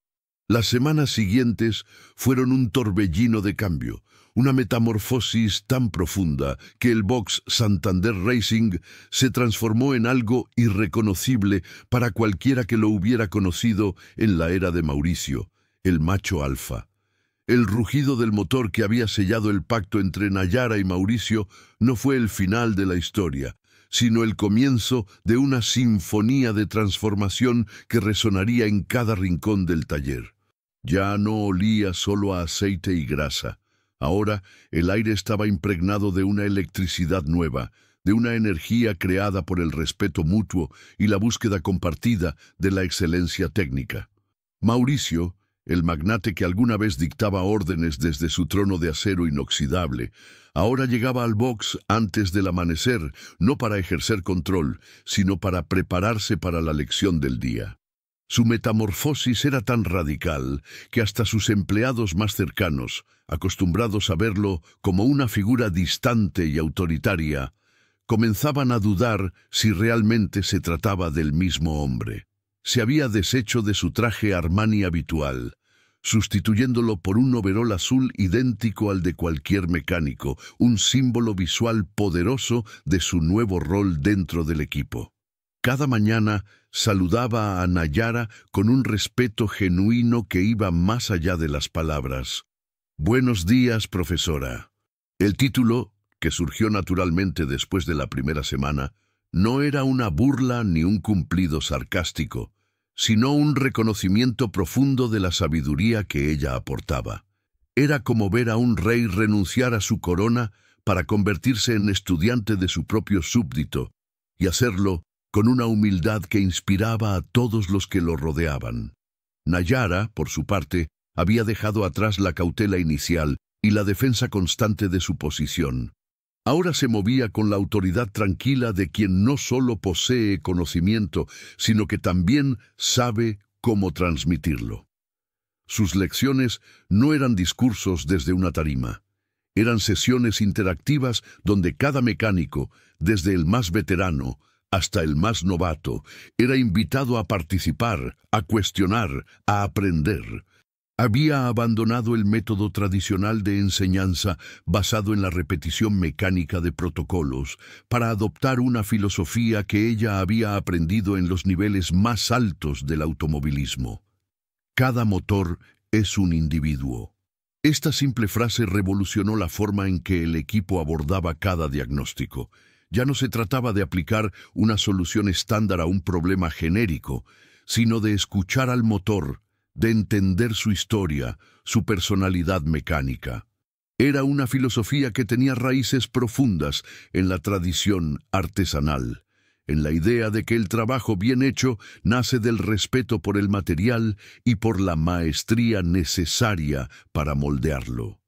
Las semanas siguientes fueron un torbellino de cambio, una metamorfosis tan profunda que el box Santander Racing se transformó en algo irreconocible para cualquiera que lo hubiera conocido en la era de Mauricio, el macho alfa. El rugido del motor que había sellado el pacto entre Nayara y Mauricio no fue el final de la historia, sino el comienzo de una sinfonía de transformación que resonaría en cada rincón del taller. Ya no olía solo a aceite y grasa. Ahora el aire estaba impregnado de una electricidad nueva, de una energía creada por el respeto mutuo y la búsqueda compartida de la excelencia técnica. Mauricio, el magnate que alguna vez dictaba órdenes desde su trono de acero inoxidable, ahora llegaba al box antes del amanecer, no para ejercer control, sino para prepararse para la lección del día. Su metamorfosis era tan radical que hasta sus empleados más cercanos, acostumbrados a verlo como una figura distante y autoritaria, comenzaban a dudar si realmente se trataba del mismo hombre. Se había deshecho de su traje Armani habitual. sustituyéndolo por un overol azul idéntico al de cualquier mecánico, un símbolo visual poderoso de su nuevo rol dentro del equipo. Cada mañana saludaba a Nayara con un respeto genuino que iba más allá de las palabras. «Buenos días, profesora». El título, que surgió naturalmente después de la primera semana, no era una burla ni un cumplido sarcástico, sino un reconocimiento profundo de la sabiduría que ella aportaba. Era como ver a un rey renunciar a su corona para convertirse en estudiante de su propio súbdito, y hacerlo con una humildad que inspiraba a todos los que lo rodeaban. Nayara, por su parte, había dejado atrás la cautela inicial y la defensa constante de su posición. Ahora se movía con la autoridad tranquila de quien no solo posee conocimiento, sino que también sabe cómo transmitirlo. Sus lecciones no eran discursos desde una tarima. Eran sesiones interactivas donde cada mecánico, desde el más veterano hasta el más novato, era invitado a participar, a cuestionar, a aprender. Había abandonado el método tradicional de enseñanza basado en la repetición mecánica de protocolos para adoptar una filosofía que ella había aprendido en los niveles más altos del automovilismo. Cada motor es un individuo. Esta simple frase revolucionó la forma en que el equipo abordaba cada diagnóstico. Ya no se trataba de aplicar una solución estándar a un problema genérico, sino de escuchar al motor, de entender su historia, su personalidad mecánica. Era una filosofía que tenía raíces profundas en la tradición artesanal, en la idea de que el trabajo bien hecho nace del respeto por el material y por la maestría necesaria para moldearlo.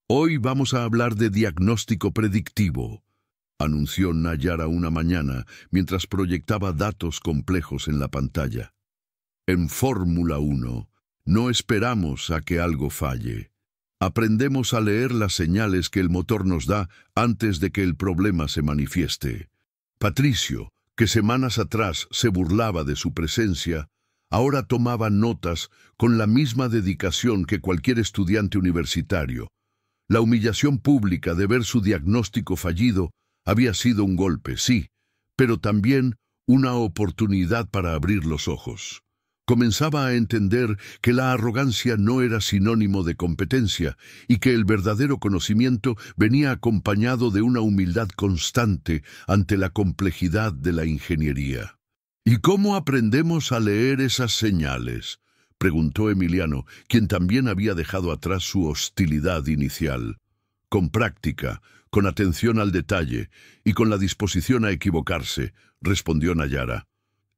Hoy vamos a hablar de diagnóstico predictivo, anunció Nayara una mañana mientras proyectaba datos complejos en la pantalla. En Fórmula 1, no esperamos a que algo falle. Aprendemos a leer las señales que el motor nos da antes de que el problema se manifieste. Patricio, que semanas atrás se burlaba de su presencia, ahora tomaba notas con la misma dedicación que cualquier estudiante universitario. La humillación pública de ver su diagnóstico fallido había sido un golpe, sí, pero también una oportunidad para abrir los ojos. Comenzaba a entender que la arrogancia no era sinónimo de competencia y que el verdadero conocimiento venía acompañado de una humildad constante ante la complejidad de la ingeniería. ¿Y cómo aprendemos a leer esas señales?, preguntó Emiliano, quien también había dejado atrás su hostilidad inicial. Con práctica, con atención al detalle y con la disposición a equivocarse, respondió Nayara.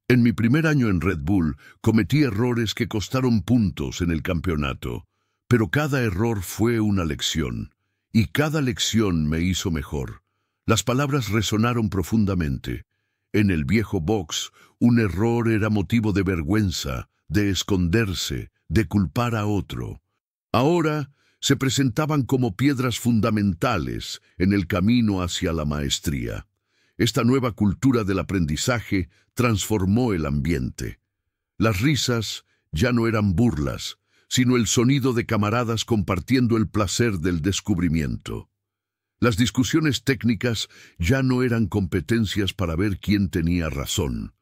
En mi primer año en Red Bull cometí errores que costaron puntos en el campeonato, pero cada error fue una lección, y cada lección me hizo mejor. Las palabras resonaron profundamente. En el viejo box, un error era motivo de vergüenza, de esconderse, de culpar a otro. Ahora se presentaban como piedras fundamentales en el camino hacia la maestría. Esta nueva cultura del aprendizaje transformó el ambiente. Las risas ya no eran burlas, sino el sonido de camaradas compartiendo el placer del descubrimiento. Las discusiones técnicas ya no eran competencias para ver quién tenía razón,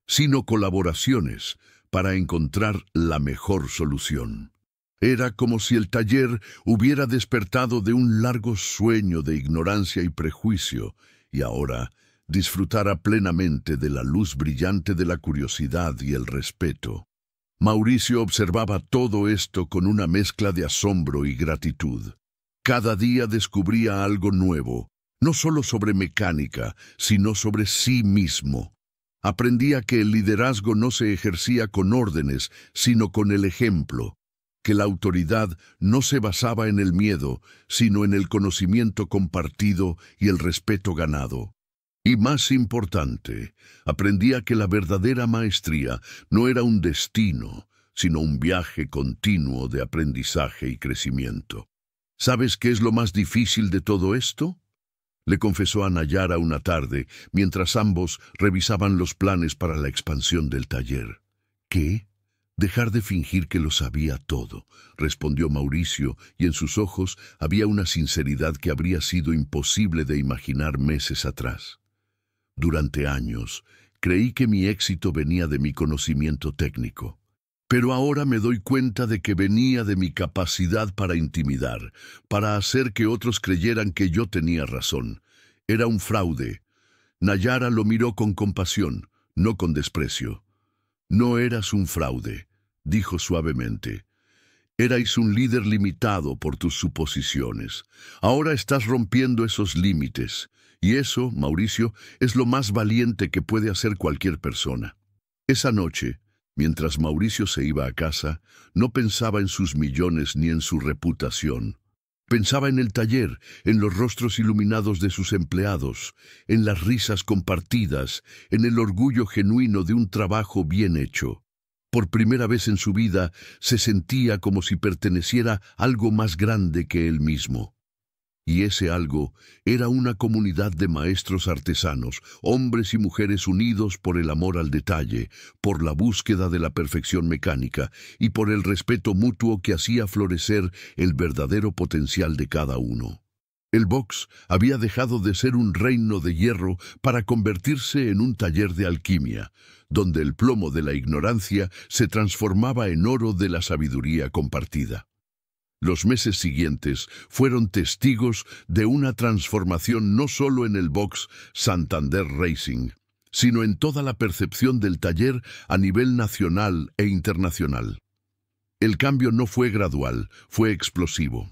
sino colaboraciones para encontrar la mejor solución. Era como si el taller hubiera despertado de un largo sueño de ignorancia y prejuicio, y ahora disfrutara plenamente de la luz brillante de la curiosidad y el respeto. Mauricio observaba todo esto con una mezcla de asombro y gratitud. Cada día descubría algo nuevo, no solo sobre mecánica, sino sobre sí mismo. Aprendía que el liderazgo no se ejercía con órdenes, sino con el ejemplo, que la autoridad no se basaba en el miedo, sino en el conocimiento compartido y el respeto ganado. Y más importante, aprendía que la verdadera maestría no era un destino, sino un viaje continuo de aprendizaje y crecimiento. ¿Sabes qué es lo más difícil de todo esto?, le confesó a Nayara una tarde, mientras ambos revisaban los planes para la expansión del taller. ¿Qué?, Dejar de fingir que lo sabía todo, respondió Mauricio, y en sus ojos había una sinceridad que habría sido imposible de imaginar meses atrás. Durante años, creí que mi éxito venía de mi conocimiento técnico. Pero ahora me doy cuenta de que venía de mi capacidad para intimidar, para hacer que otros creyeran que yo tenía razón. Era un fraude. Nayara lo miró con compasión, no con desprecio. No eras un fraude, dijo suavemente. Erais un líder limitado por tus suposiciones. Ahora estás rompiendo esos límites. Y eso, Mauricio, es lo más valiente que puede hacer cualquier persona. Esa noche, mientras Mauricio se iba a casa, no pensaba en sus millones ni en su reputación. Pensaba en el taller, en los rostros iluminados de sus empleados, en las risas compartidas, en el orgullo genuino de un trabajo bien hecho. Por primera vez en su vida se sentía como si perteneciera a algo más grande que él mismo. Y ese algo era una comunidad de maestros artesanos, hombres y mujeres unidos por el amor al detalle, por la búsqueda de la perfección mecánica y por el respeto mutuo que hacía florecer el verdadero potencial de cada uno. El box había dejado de ser un reino de hierro para convertirse en un taller de alquimia, donde el plomo de la ignorancia se transformaba en oro de la sabiduría compartida. Los meses siguientes fueron testigos de una transformación no solo en el box Santander Racing, sino en toda la percepción del taller a nivel nacional e internacional. El cambio no fue gradual, fue explosivo.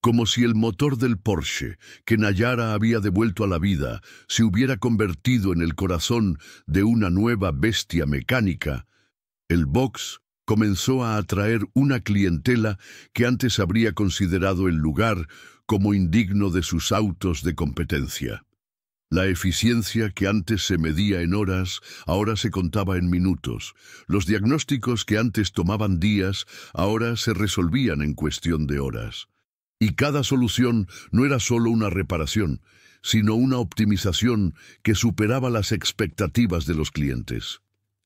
Como si el motor del Porsche, que Nayara había devuelto a la vida, se hubiera convertido en el corazón de una nueva bestia mecánica. El box comenzó a atraer una clientela que antes habría considerado el lugar como indigno de sus autos de competencia. La eficiencia que antes se medía en horas, ahora se contaba en minutos. Los diagnósticos que antes tomaban días, ahora se resolvían en cuestión de horas. Y cada solución no era solo una reparación, sino una optimización que superaba las expectativas de los clientes.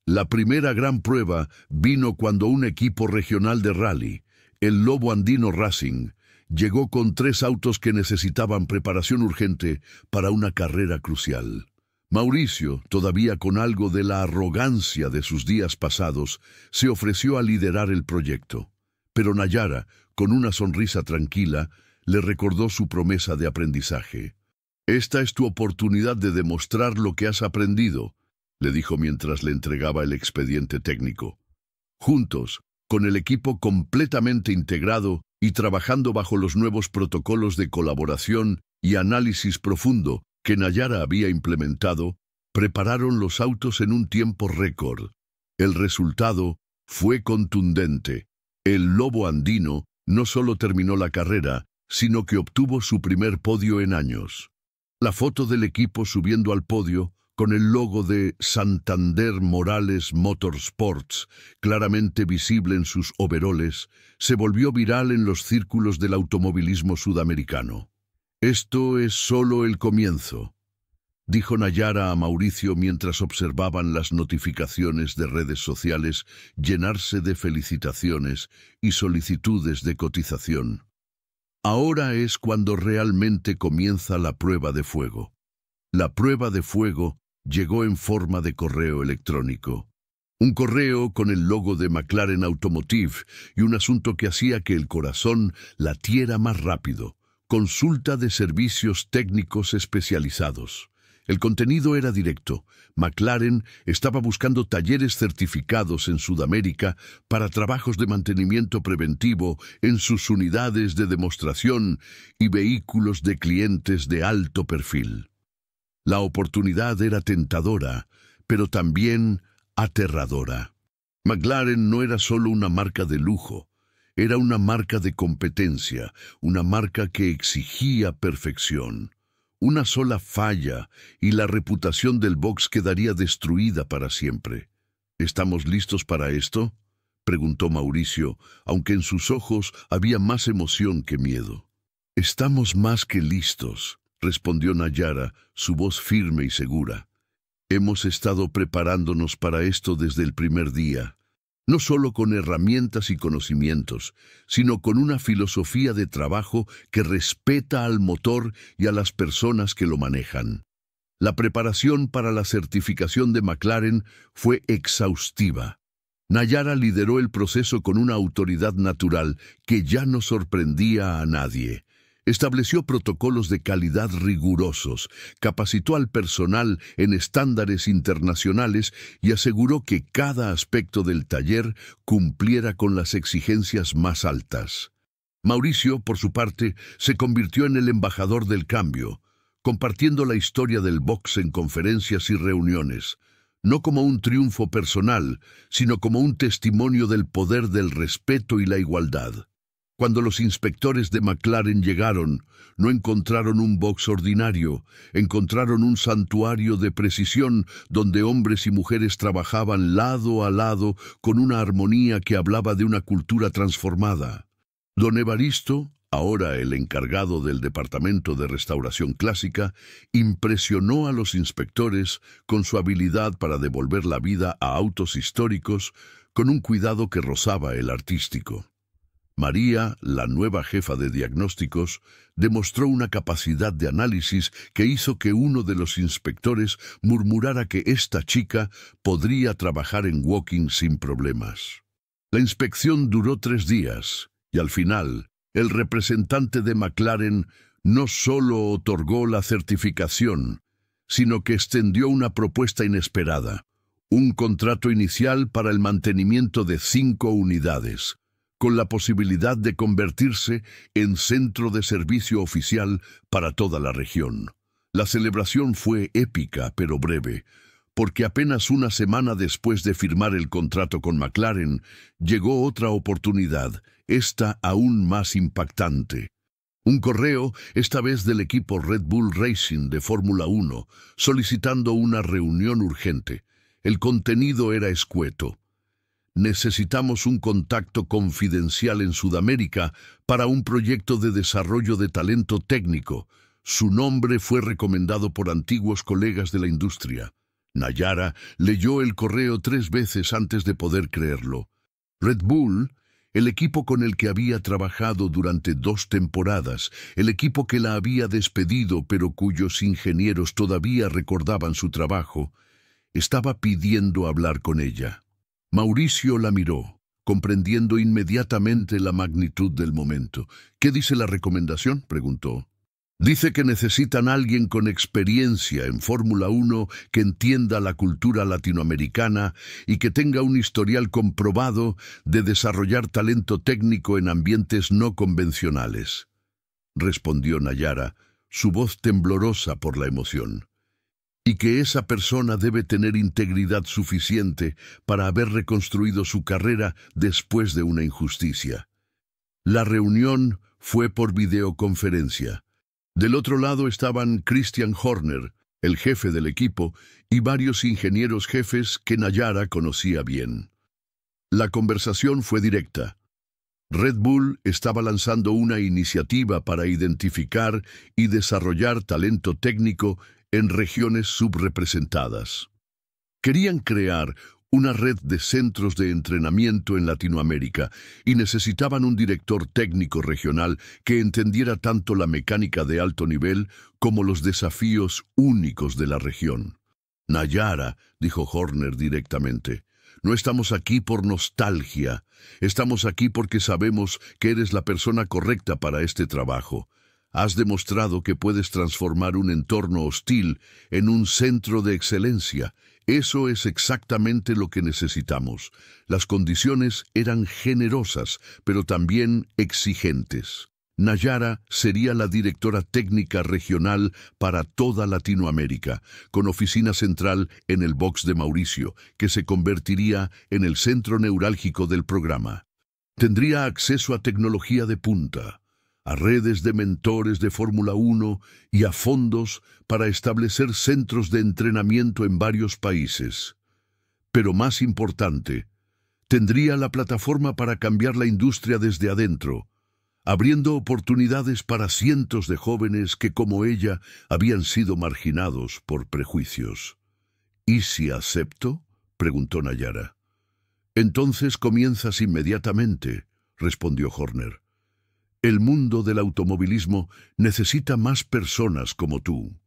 La primera gran prueba vino cuando un equipo regional de rally, el Lobo Andino Racing, llegó con 3 autos que necesitaban preparación urgente para una carrera crucial. Mauricio, todavía con algo de la arrogancia de sus días pasados, se ofreció a liderar el proyecto. Pero Nayara, con una sonrisa tranquila, le recordó su promesa de aprendizaje. «Esta es tu oportunidad de demostrar lo que has aprendido», le dijo mientras le entregaba el expediente técnico. Juntos, con el equipo completamente integrado y trabajando bajo los nuevos protocolos de colaboración y análisis profundo que Nayara había implementado, prepararon los autos en un tiempo récord. El resultado fue contundente. El Lobo Andino no solo terminó la carrera, sino que obtuvo su primer podio en años. La foto del equipo subiendo al podio, con el logo de Santander Morales Motorsports claramente visible en sus overoles, se volvió viral en los círculos del automovilismo sudamericano. «Esto es solo el comienzo», dijo Nayara a Mauricio mientras observaban las notificaciones de redes sociales llenarse de felicitaciones y solicitudes de cotización. «Ahora es cuando realmente comienza la prueba de fuego». La prueba de fuego llegó en forma de correo electrónico. Un correo con el logo de McLaren Automotive y un asunto que hacía que el corazón latiera más rápido. Consulta de servicios técnicos especializados. El contenido era directo. McLaren estaba buscando talleres certificados en Sudamérica para trabajos de mantenimiento preventivo en sus unidades de demostración y vehículos de clientes de alto perfil. La oportunidad era tentadora, pero también aterradora. McLaren no era solo una marca de lujo, era una marca de competencia, una marca que exigía perfección. Una sola falla y la reputación del box quedaría destruida para siempre. ¿Estamos listos para esto?, preguntó Mauricio, aunque en sus ojos había más emoción que miedo. «Estamos más que listos», respondió Nayara, su voz firme y segura. «Hemos estado preparándonos para esto desde el primer día. no solo con herramientas y conocimientos, sino con una filosofía de trabajo que respeta al motor y a las personas que lo manejan. La preparación para la certificación de McLaren fue exhaustiva. Nayara lideró el proceso con una autoridad natural que ya no sorprendía a nadie. Estableció protocolos de calidad rigurosos, capacitó al personal en estándares internacionales y aseguró que cada aspecto del taller cumpliera con las exigencias más altas. Mauricio, por su parte, se convirtió en el embajador del cambio, compartiendo la historia del box en conferencias y reuniones, no como un triunfo personal, sino como un testimonio del poder del respeto y la igualdad. Cuando los inspectores de McLaren llegaron, no encontraron un box ordinario, encontraron un santuario de precisión donde hombres y mujeres trabajaban lado a lado con una armonía que hablaba de una cultura transformada. Don Evaristo, ahora el encargado del Departamento de Restauración Clásica, impresionó a los inspectores con su habilidad para devolver la vida a autos históricos con un cuidado que rozaba el artístico. María, la nueva jefa de diagnósticos, demostró una capacidad de análisis que hizo que uno de los inspectores murmurara que esta chica podría trabajar en Woking sin problemas. La inspección duró 3 días y al final, el representante de McLaren no solo otorgó la certificación, sino que extendió una propuesta inesperada, un contrato inicial para el mantenimiento de 5 unidades, con la posibilidad de convertirse en centro de servicio oficial para toda la región. La celebración fue épica pero breve, porque apenas una semana después de firmar el contrato con McLaren, llegó otra oportunidad, esta aún más impactante. Un correo, esta vez del equipo Red Bull Racing de Fórmula 1, solicitando una reunión urgente. El contenido era escueto. Necesitamos un contacto confidencial en Sudamérica para un proyecto de desarrollo de talento técnico. Su nombre fue recomendado por antiguos colegas de la industria. Nayara leyó el correo 3 veces antes de poder creerlo. Red Bull, el equipo con el que había trabajado durante 2 temporadas, el equipo que la había despedido pero cuyos ingenieros todavía recordaban su trabajo, estaba pidiendo hablar con ella. Mauricio la miró, comprendiendo inmediatamente la magnitud del momento. «¿Qué dice la recomendación?», preguntó. «Dice que necesitan a alguien con experiencia en Fórmula 1 que entienda la cultura latinoamericana y que tenga un historial comprobado de desarrollar talento técnico en ambientes no convencionales», respondió Nayara, su voz temblorosa por la emoción. «Y que esa persona debe tener integridad suficiente para haber reconstruido su carrera después de una injusticia». La reunión fue por videoconferencia. Del otro lado estaban Christian Horner, el jefe del equipo, y varios ingenieros jefes que Nayara conocía bien. La conversación fue directa. Red Bull estaba lanzando una iniciativa para identificar y desarrollar talento técnico en regiones subrepresentadas. Querían crear una red de centros de entrenamiento en Latinoamérica y necesitaban un director técnico regional que entendiera tanto la mecánica de alto nivel como los desafíos únicos de la región. «Nayara», dijo Horner directamente, «no estamos aquí por nostalgia, estamos aquí porque sabemos que eres la persona correcta para este trabajo. Has demostrado que puedes transformar un entorno hostil en un centro de excelencia. Eso es exactamente lo que necesitamos». Las condiciones eran generosas, pero también exigentes. Nayara sería la directora técnica regional para toda Latinoamérica, con oficina central en el box de Mauricio, que se convertiría en el centro neurálgico del programa. Tendría acceso a tecnología de punta, a redes de mentores de Fórmula 1 y a fondos para establecer centros de entrenamiento en varios países. Pero más importante, tendría la plataforma para cambiar la industria desde adentro, abriendo oportunidades para cientos de jóvenes que, como ella, habían sido marginados por prejuicios. «¿Y si acepto?», preguntó Nayara. Entonces comienzas inmediatamente, respondió Horner. El mundo del automovilismo necesita más personas como tú.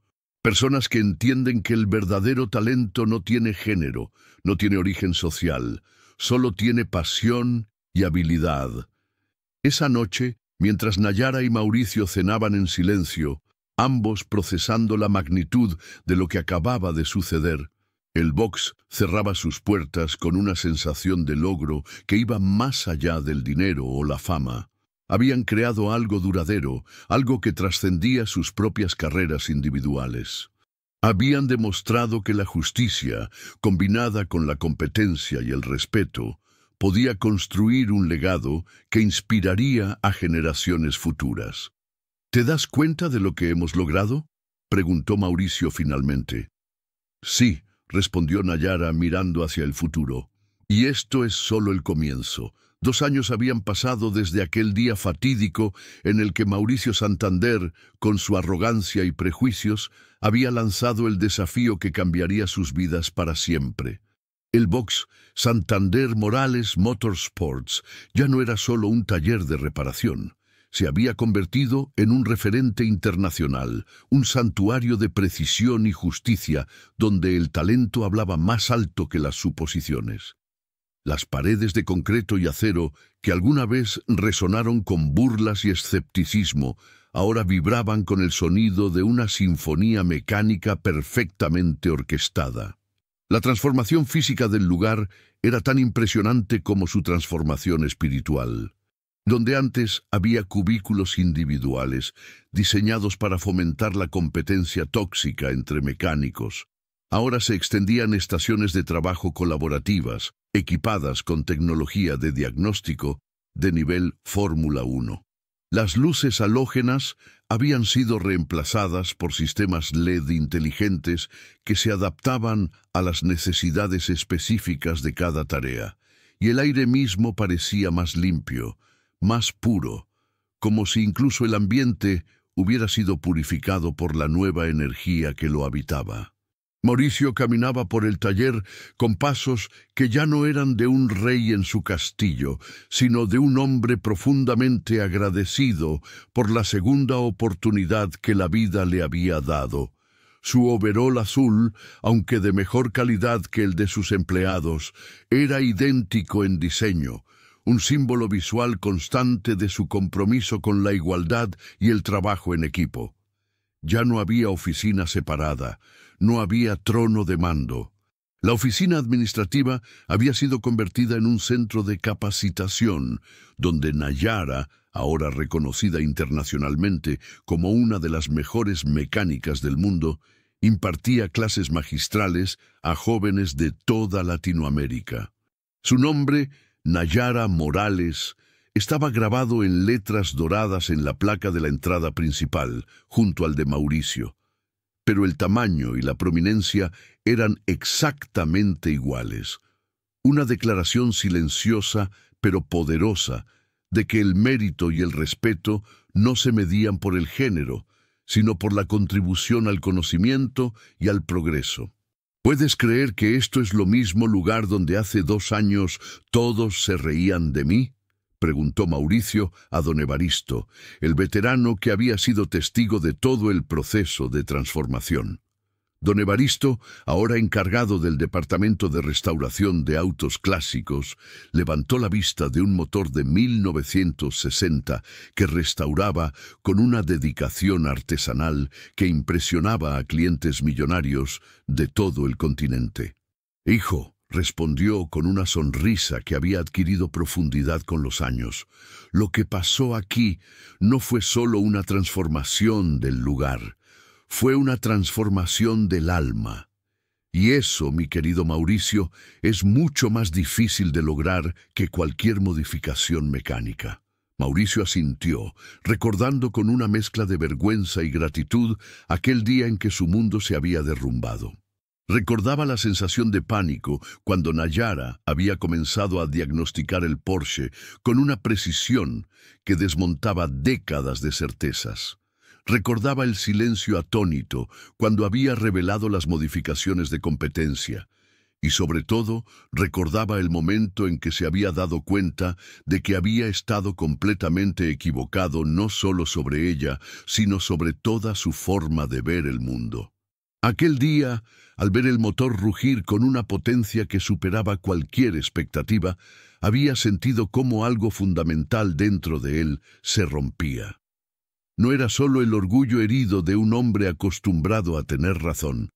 Personas que entienden que el verdadero talento no tiene género, no tiene origen social, solo tiene pasión y habilidad. Esa noche, mientras Nayara y Mauricio cenaban en silencio, ambos procesando la magnitud de lo que acababa de suceder, el box cerraba sus puertas con una sensación de logro que iba más allá del dinero o la fama. Habían creado algo duradero, algo que trascendía sus propias carreras individuales. Habían demostrado que la justicia, combinada con la competencia y el respeto, podía construir un legado que inspiraría a generaciones futuras. ¿Te das cuenta de lo que hemos logrado?, preguntó Mauricio finalmente. Sí, respondió Nayara mirando hacia el futuro. Y esto es solo el comienzo. 2 años habían pasado desde aquel día fatídico en el que Mauricio Santander, con su arrogancia y prejuicios, había lanzado el desafío que cambiaría sus vidas para siempre. El box Santander Morales Motorsports ya no era solo un taller de reparación. Se había convertido en un referente internacional, un santuario de precisión y justicia donde el talento hablaba más alto que las suposiciones. Las paredes de concreto y acero, que alguna vez resonaron con burlas y escepticismo, ahora vibraban con el sonido de una sinfonía mecánica perfectamente orquestada. La transformación física del lugar era tan impresionante como su transformación espiritual. Donde antes había cubículos individuales, diseñados para fomentar la competencia tóxica entre mecánicos, ahora se extendían estaciones de trabajo colaborativas, equipadas con tecnología de diagnóstico de nivel Fórmula 1. Las luces halógenas habían sido reemplazadas por sistemas LED inteligentes que se adaptaban a las necesidades específicas de cada tarea, y el aire mismo parecía más limpio, más puro, como si incluso el ambiente hubiera sido purificado por la nueva energía que lo habitaba. Mauricio caminaba por el taller con pasos que ya no eran de un rey en su castillo, sino de un hombre profundamente agradecido por la segunda oportunidad que la vida le había dado. Su overol azul, aunque de mejor calidad que el de sus empleados, era idéntico en diseño, un símbolo visual constante de su compromiso con la igualdad y el trabajo en equipo. Ya no había oficina separada, no había trono de mando. La oficina administrativa había sido convertida en un centro de capacitación, donde Nayara, ahora reconocida internacionalmente como una de las mejores mecánicas del mundo, impartía clases magistrales a jóvenes de toda Latinoamérica. Su nombre, Nayara Morales, estaba grabado en letras doradas en la placa de la entrada principal, junto al de Mauricio. Pero el tamaño y la prominencia eran exactamente iguales. Una declaración silenciosa, pero poderosa, de que el mérito y el respeto no se medían por el género, sino por la contribución al conocimiento y al progreso. ¿Puedes creer que esto es lo mismo lugar donde hace 2 años todos se reían de mí?, preguntó Mauricio a don Evaristo, el veterano que había sido testigo de todo el proceso de transformación. Don Evaristo, ahora encargado del departamento de restauración de autos clásicos, levantó la vista de un motor de 1960 que restauraba con una dedicación artesanal que impresionaba a clientes millonarios de todo el continente. «Hijo», respondió con una sonrisa que había adquirido profundidad con los años, «lo que pasó aquí no fue solo una transformación del lugar, fue una transformación del alma. Y eso, mi querido Mauricio, es mucho más difícil de lograr que cualquier modificación mecánica». Mauricio asintió, recordando con una mezcla de vergüenza y gratitud aquel día en que su mundo se había derrumbado. Recordaba la sensación de pánico cuando Nayara había comenzado a diagnosticar el Porsche con una precisión que desmontaba décadas de certezas. Recordaba el silencio atónito cuando había revelado las modificaciones de competencia, Y sobre todo, recordaba el momento en que se había dado cuenta de que había estado completamente equivocado no solo sobre ella, sino sobre toda su forma de ver el mundo. Aquel día, al ver el motor rugir con una potencia que superaba cualquier expectativa, había sentido cómo algo fundamental dentro de él se rompía. No era solo el orgullo herido de un hombre acostumbrado a tener razón.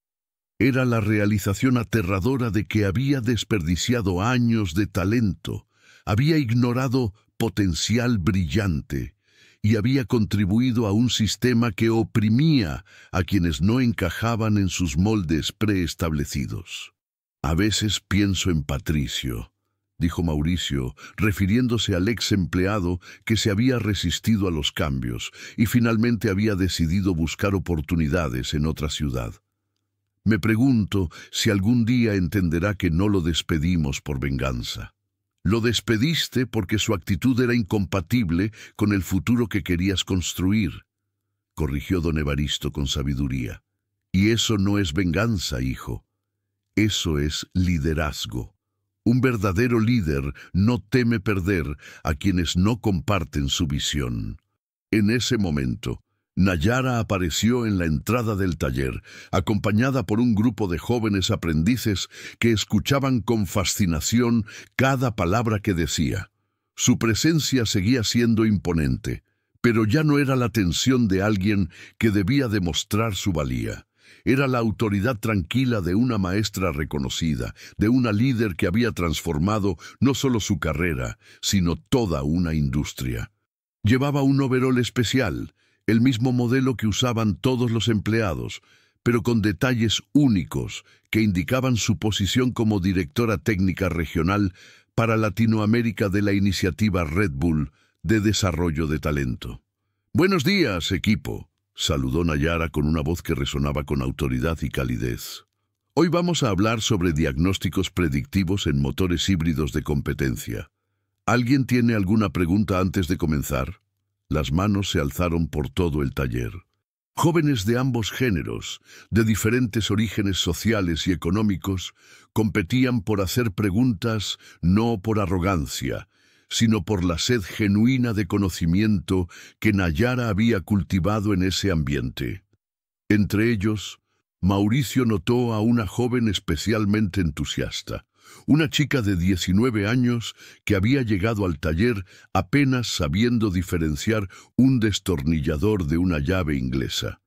Era la realización aterradora de que había desperdiciado años de talento, había ignorado potencial brillante y había contribuido a un sistema que oprimía a quienes no encajaban en sus moldes preestablecidos. A veces pienso en Patricio, dijo Mauricio, refiriéndose al ex empleado que se había resistido a los cambios y finalmente había decidido buscar oportunidades en otra ciudad. Me pregunto si algún día entenderá que no lo despedimos por venganza. Lo despediste porque su actitud era incompatible con el futuro que querías construir, corrigió don Evaristo con sabiduría. Y eso no es venganza, hijo. Eso es liderazgo. Un verdadero líder no teme perder a quienes no comparten su visión. En ese momento, Nayara apareció en la entrada del taller, acompañada por un grupo de jóvenes aprendices que escuchaban con fascinación cada palabra que decía. Su presencia seguía siendo imponente, pero ya no era la tensión de alguien que debía demostrar su valía. Era la autoridad tranquila de una maestra reconocida, de una líder que había transformado no solo su carrera, sino toda una industria. Llevaba un overol especial, el mismo modelo que usaban todos los empleados, pero con detalles únicos que indicaban su posición como directora técnica regional para Latinoamérica de la iniciativa Red Bull de desarrollo de talento. «Buenos días, equipo», saludó Nayara con una voz que resonaba con autoridad y calidez. «Hoy vamos a hablar sobre diagnósticos predictivos en motores híbridos de competencia. ¿Alguien tiene alguna pregunta antes de comenzar?» Las manos se alzaron por todo el taller. Jóvenes de ambos géneros, de diferentes orígenes sociales y económicos, competían por hacer preguntas no por arrogancia, sino por la sed genuina de conocimiento que Nayara había cultivado en ese ambiente. Entre ellos, Mauricio notó a una joven especialmente entusiasta. Una chica de 19 años que había llegado al taller apenas sabiendo diferenciar un destornillador de una llave inglesa.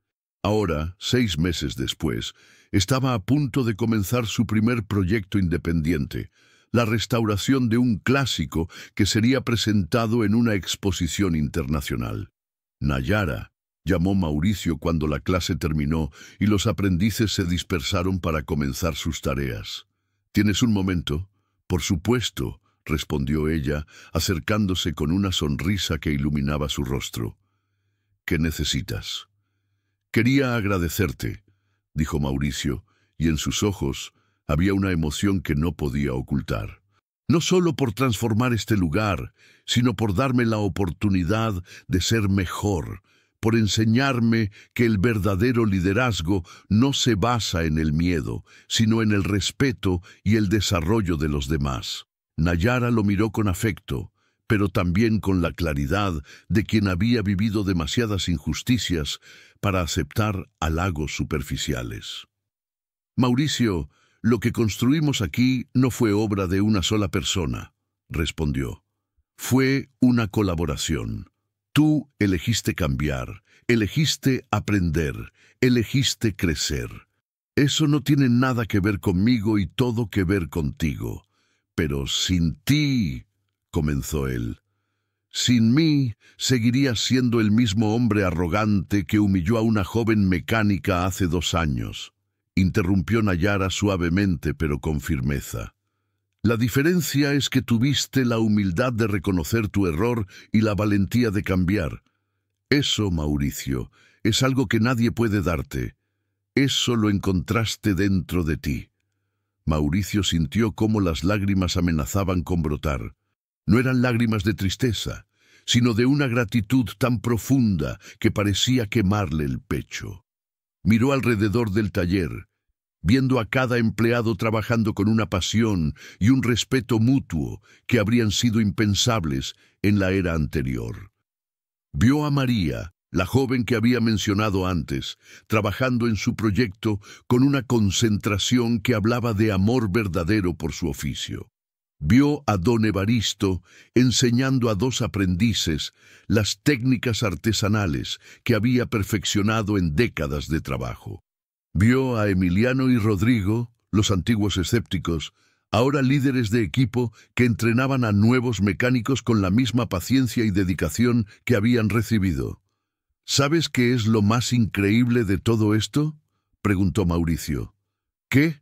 Ahora, 6 meses después, estaba a punto de comenzar su primer proyecto independiente, la restauración de un clásico que sería presentado en una exposición internacional. Nayara, llamó Mauricio cuando la clase terminó y los aprendices se dispersaron para comenzar sus tareas. «¿Tienes un momento?» «Por supuesto», respondió ella, acercándose con una sonrisa que iluminaba su rostro. «¿Qué necesitas?» «Quería agradecerte», dijo Mauricio, y en sus ojos había una emoción que no podía ocultar. «No solo por transformar este lugar, sino por darme la oportunidad de ser mejor, por enseñarme que el verdadero liderazgo no se basa en el miedo, sino en el respeto y el desarrollo de los demás». Nayara lo miró con afecto, pero también con la claridad de quien había vivido demasiadas injusticias para aceptar halagos superficiales. «Mauricio, lo que construimos aquí no fue obra de una sola persona», respondió. «Fue una colaboración. Tú elegiste cambiar, elegiste aprender, elegiste crecer. Eso no tiene nada que ver conmigo y todo que ver contigo. Pero sin ti», comenzó él. «Sin mí, seguirías siendo el mismo hombre arrogante que humilló a una joven mecánica hace 2 años», interrumpió Nayara suavemente pero con firmeza. «La diferencia es que tuviste la humildad de reconocer tu error y la valentía de cambiar. Eso, Mauricio, es algo que nadie puede darte. Eso lo encontraste dentro de ti». Mauricio sintió cómo las lágrimas amenazaban con brotar. No eran lágrimas de tristeza, sino de una gratitud tan profunda que parecía quemarle el pecho. Miró alrededor del taller, viendo a cada empleado trabajando con una pasión y un respeto mutuo que habrían sido impensables en la era anterior. Vio a María, la joven que había mencionado antes, trabajando en su proyecto con una concentración que hablaba de amor verdadero por su oficio. Vio a don Evaristo enseñando a 2 aprendices las técnicas artesanales que había perfeccionado en décadas de trabajo. Vio a Emiliano y Rodrigo, los antiguos escépticos, ahora líderes de equipo que entrenaban a nuevos mecánicos con la misma paciencia y dedicación que habían recibido. ¿Sabes qué es lo más increíble de todo esto?, preguntó Mauricio. ¿Qué?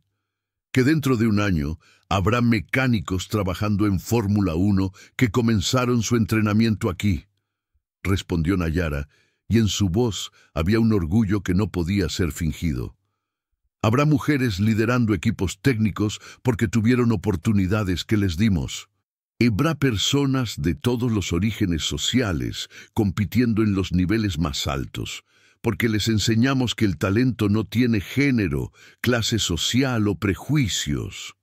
Que dentro de un año habrá mecánicos trabajando en Fórmula 1 que comenzaron su entrenamiento aquí, respondió Nayara, y en su voz había un orgullo que no podía ser fingido. Habrá mujeres liderando equipos técnicos porque tuvieron oportunidades que les dimos. Habrá personas de todos los orígenes sociales compitiendo en los niveles más altos, porque les enseñamos que el talento no tiene género, clase social o prejuicios.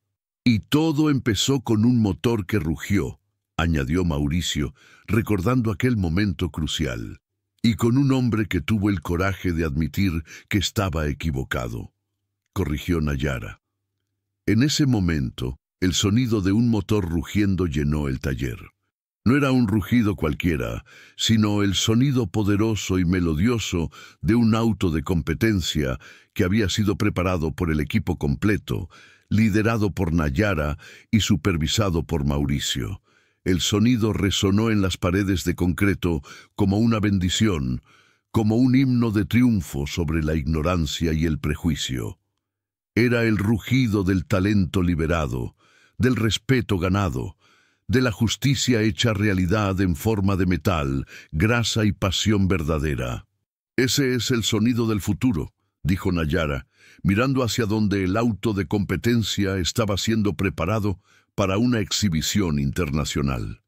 Y todo empezó con un motor que rugió, añadió Mauricio, recordando aquel momento crucial, y con un hombre que tuvo el coraje de admitir que estaba equivocado, corrigió Nayara. En ese momento, el sonido de un motor rugiendo llenó el taller. No era un rugido cualquiera, sino el sonido poderoso y melodioso de un auto de competencia que había sido preparado por el equipo completo, liderado por Nayara y supervisado por Mauricio. El sonido resonó en las paredes de concreto como una bendición, como un himno de triunfo sobre la ignorancia y el prejuicio. Era el rugido del talento liberado, del respeto ganado, de la justicia hecha realidad en forma de metal, grasa y pasión verdadera. Ese es el sonido del futuro, dijo Nayara, mirando hacia donde el auto de competencia estaba siendo preparado para una exhibición internacional.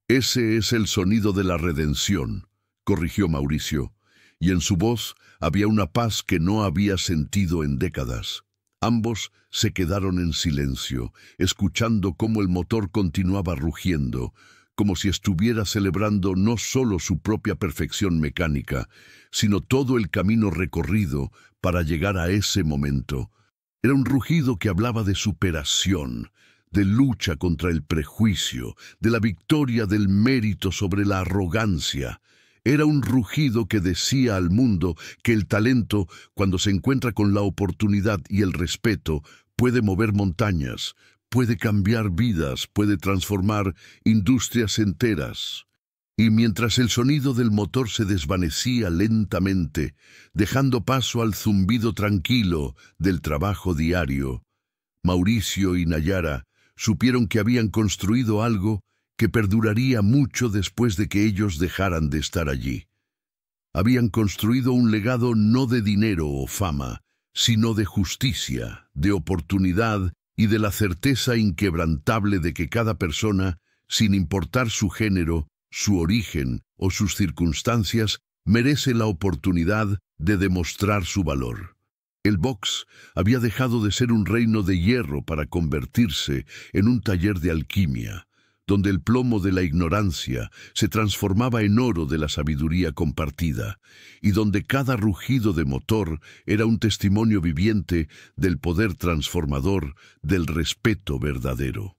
Ese es el sonido de la redención, corrigió Mauricio, y en su voz había una paz que no había sentido en décadas. Ambos se quedaron en silencio, escuchando cómo el motor continuaba rugiendo, como si estuviera celebrando no solo su propia perfección mecánica, sino todo el camino recorrido para llegar a ese momento. Era un rugido que hablaba de superación, de lucha contra el prejuicio, de la victoria del mérito sobre la arrogancia. Era un rugido que decía al mundo que el talento, cuando se encuentra con la oportunidad y el respeto, puede mover montañas, puede cambiar vidas, puede transformar industrias enteras. Y mientras el sonido del motor se desvanecía lentamente, dejando paso al zumbido tranquilo del trabajo diario, Mauricio y Nayara supieron que habían construido algo que perduraría mucho después de que ellos dejaran de estar allí. Habían construido un legado no de dinero o fama, sino de justicia, de oportunidad y de la certeza inquebrantable de que cada persona, sin importar su género, su origen o sus circunstancias, merece la oportunidad de demostrar su valor. El box había dejado de ser un reino de hierro para convertirse en un taller de alquimia, donde el plomo de la ignorancia se transformaba en oro de la sabiduría compartida, y donde cada rugido de motor era un testimonio viviente del poder transformador del respeto verdadero.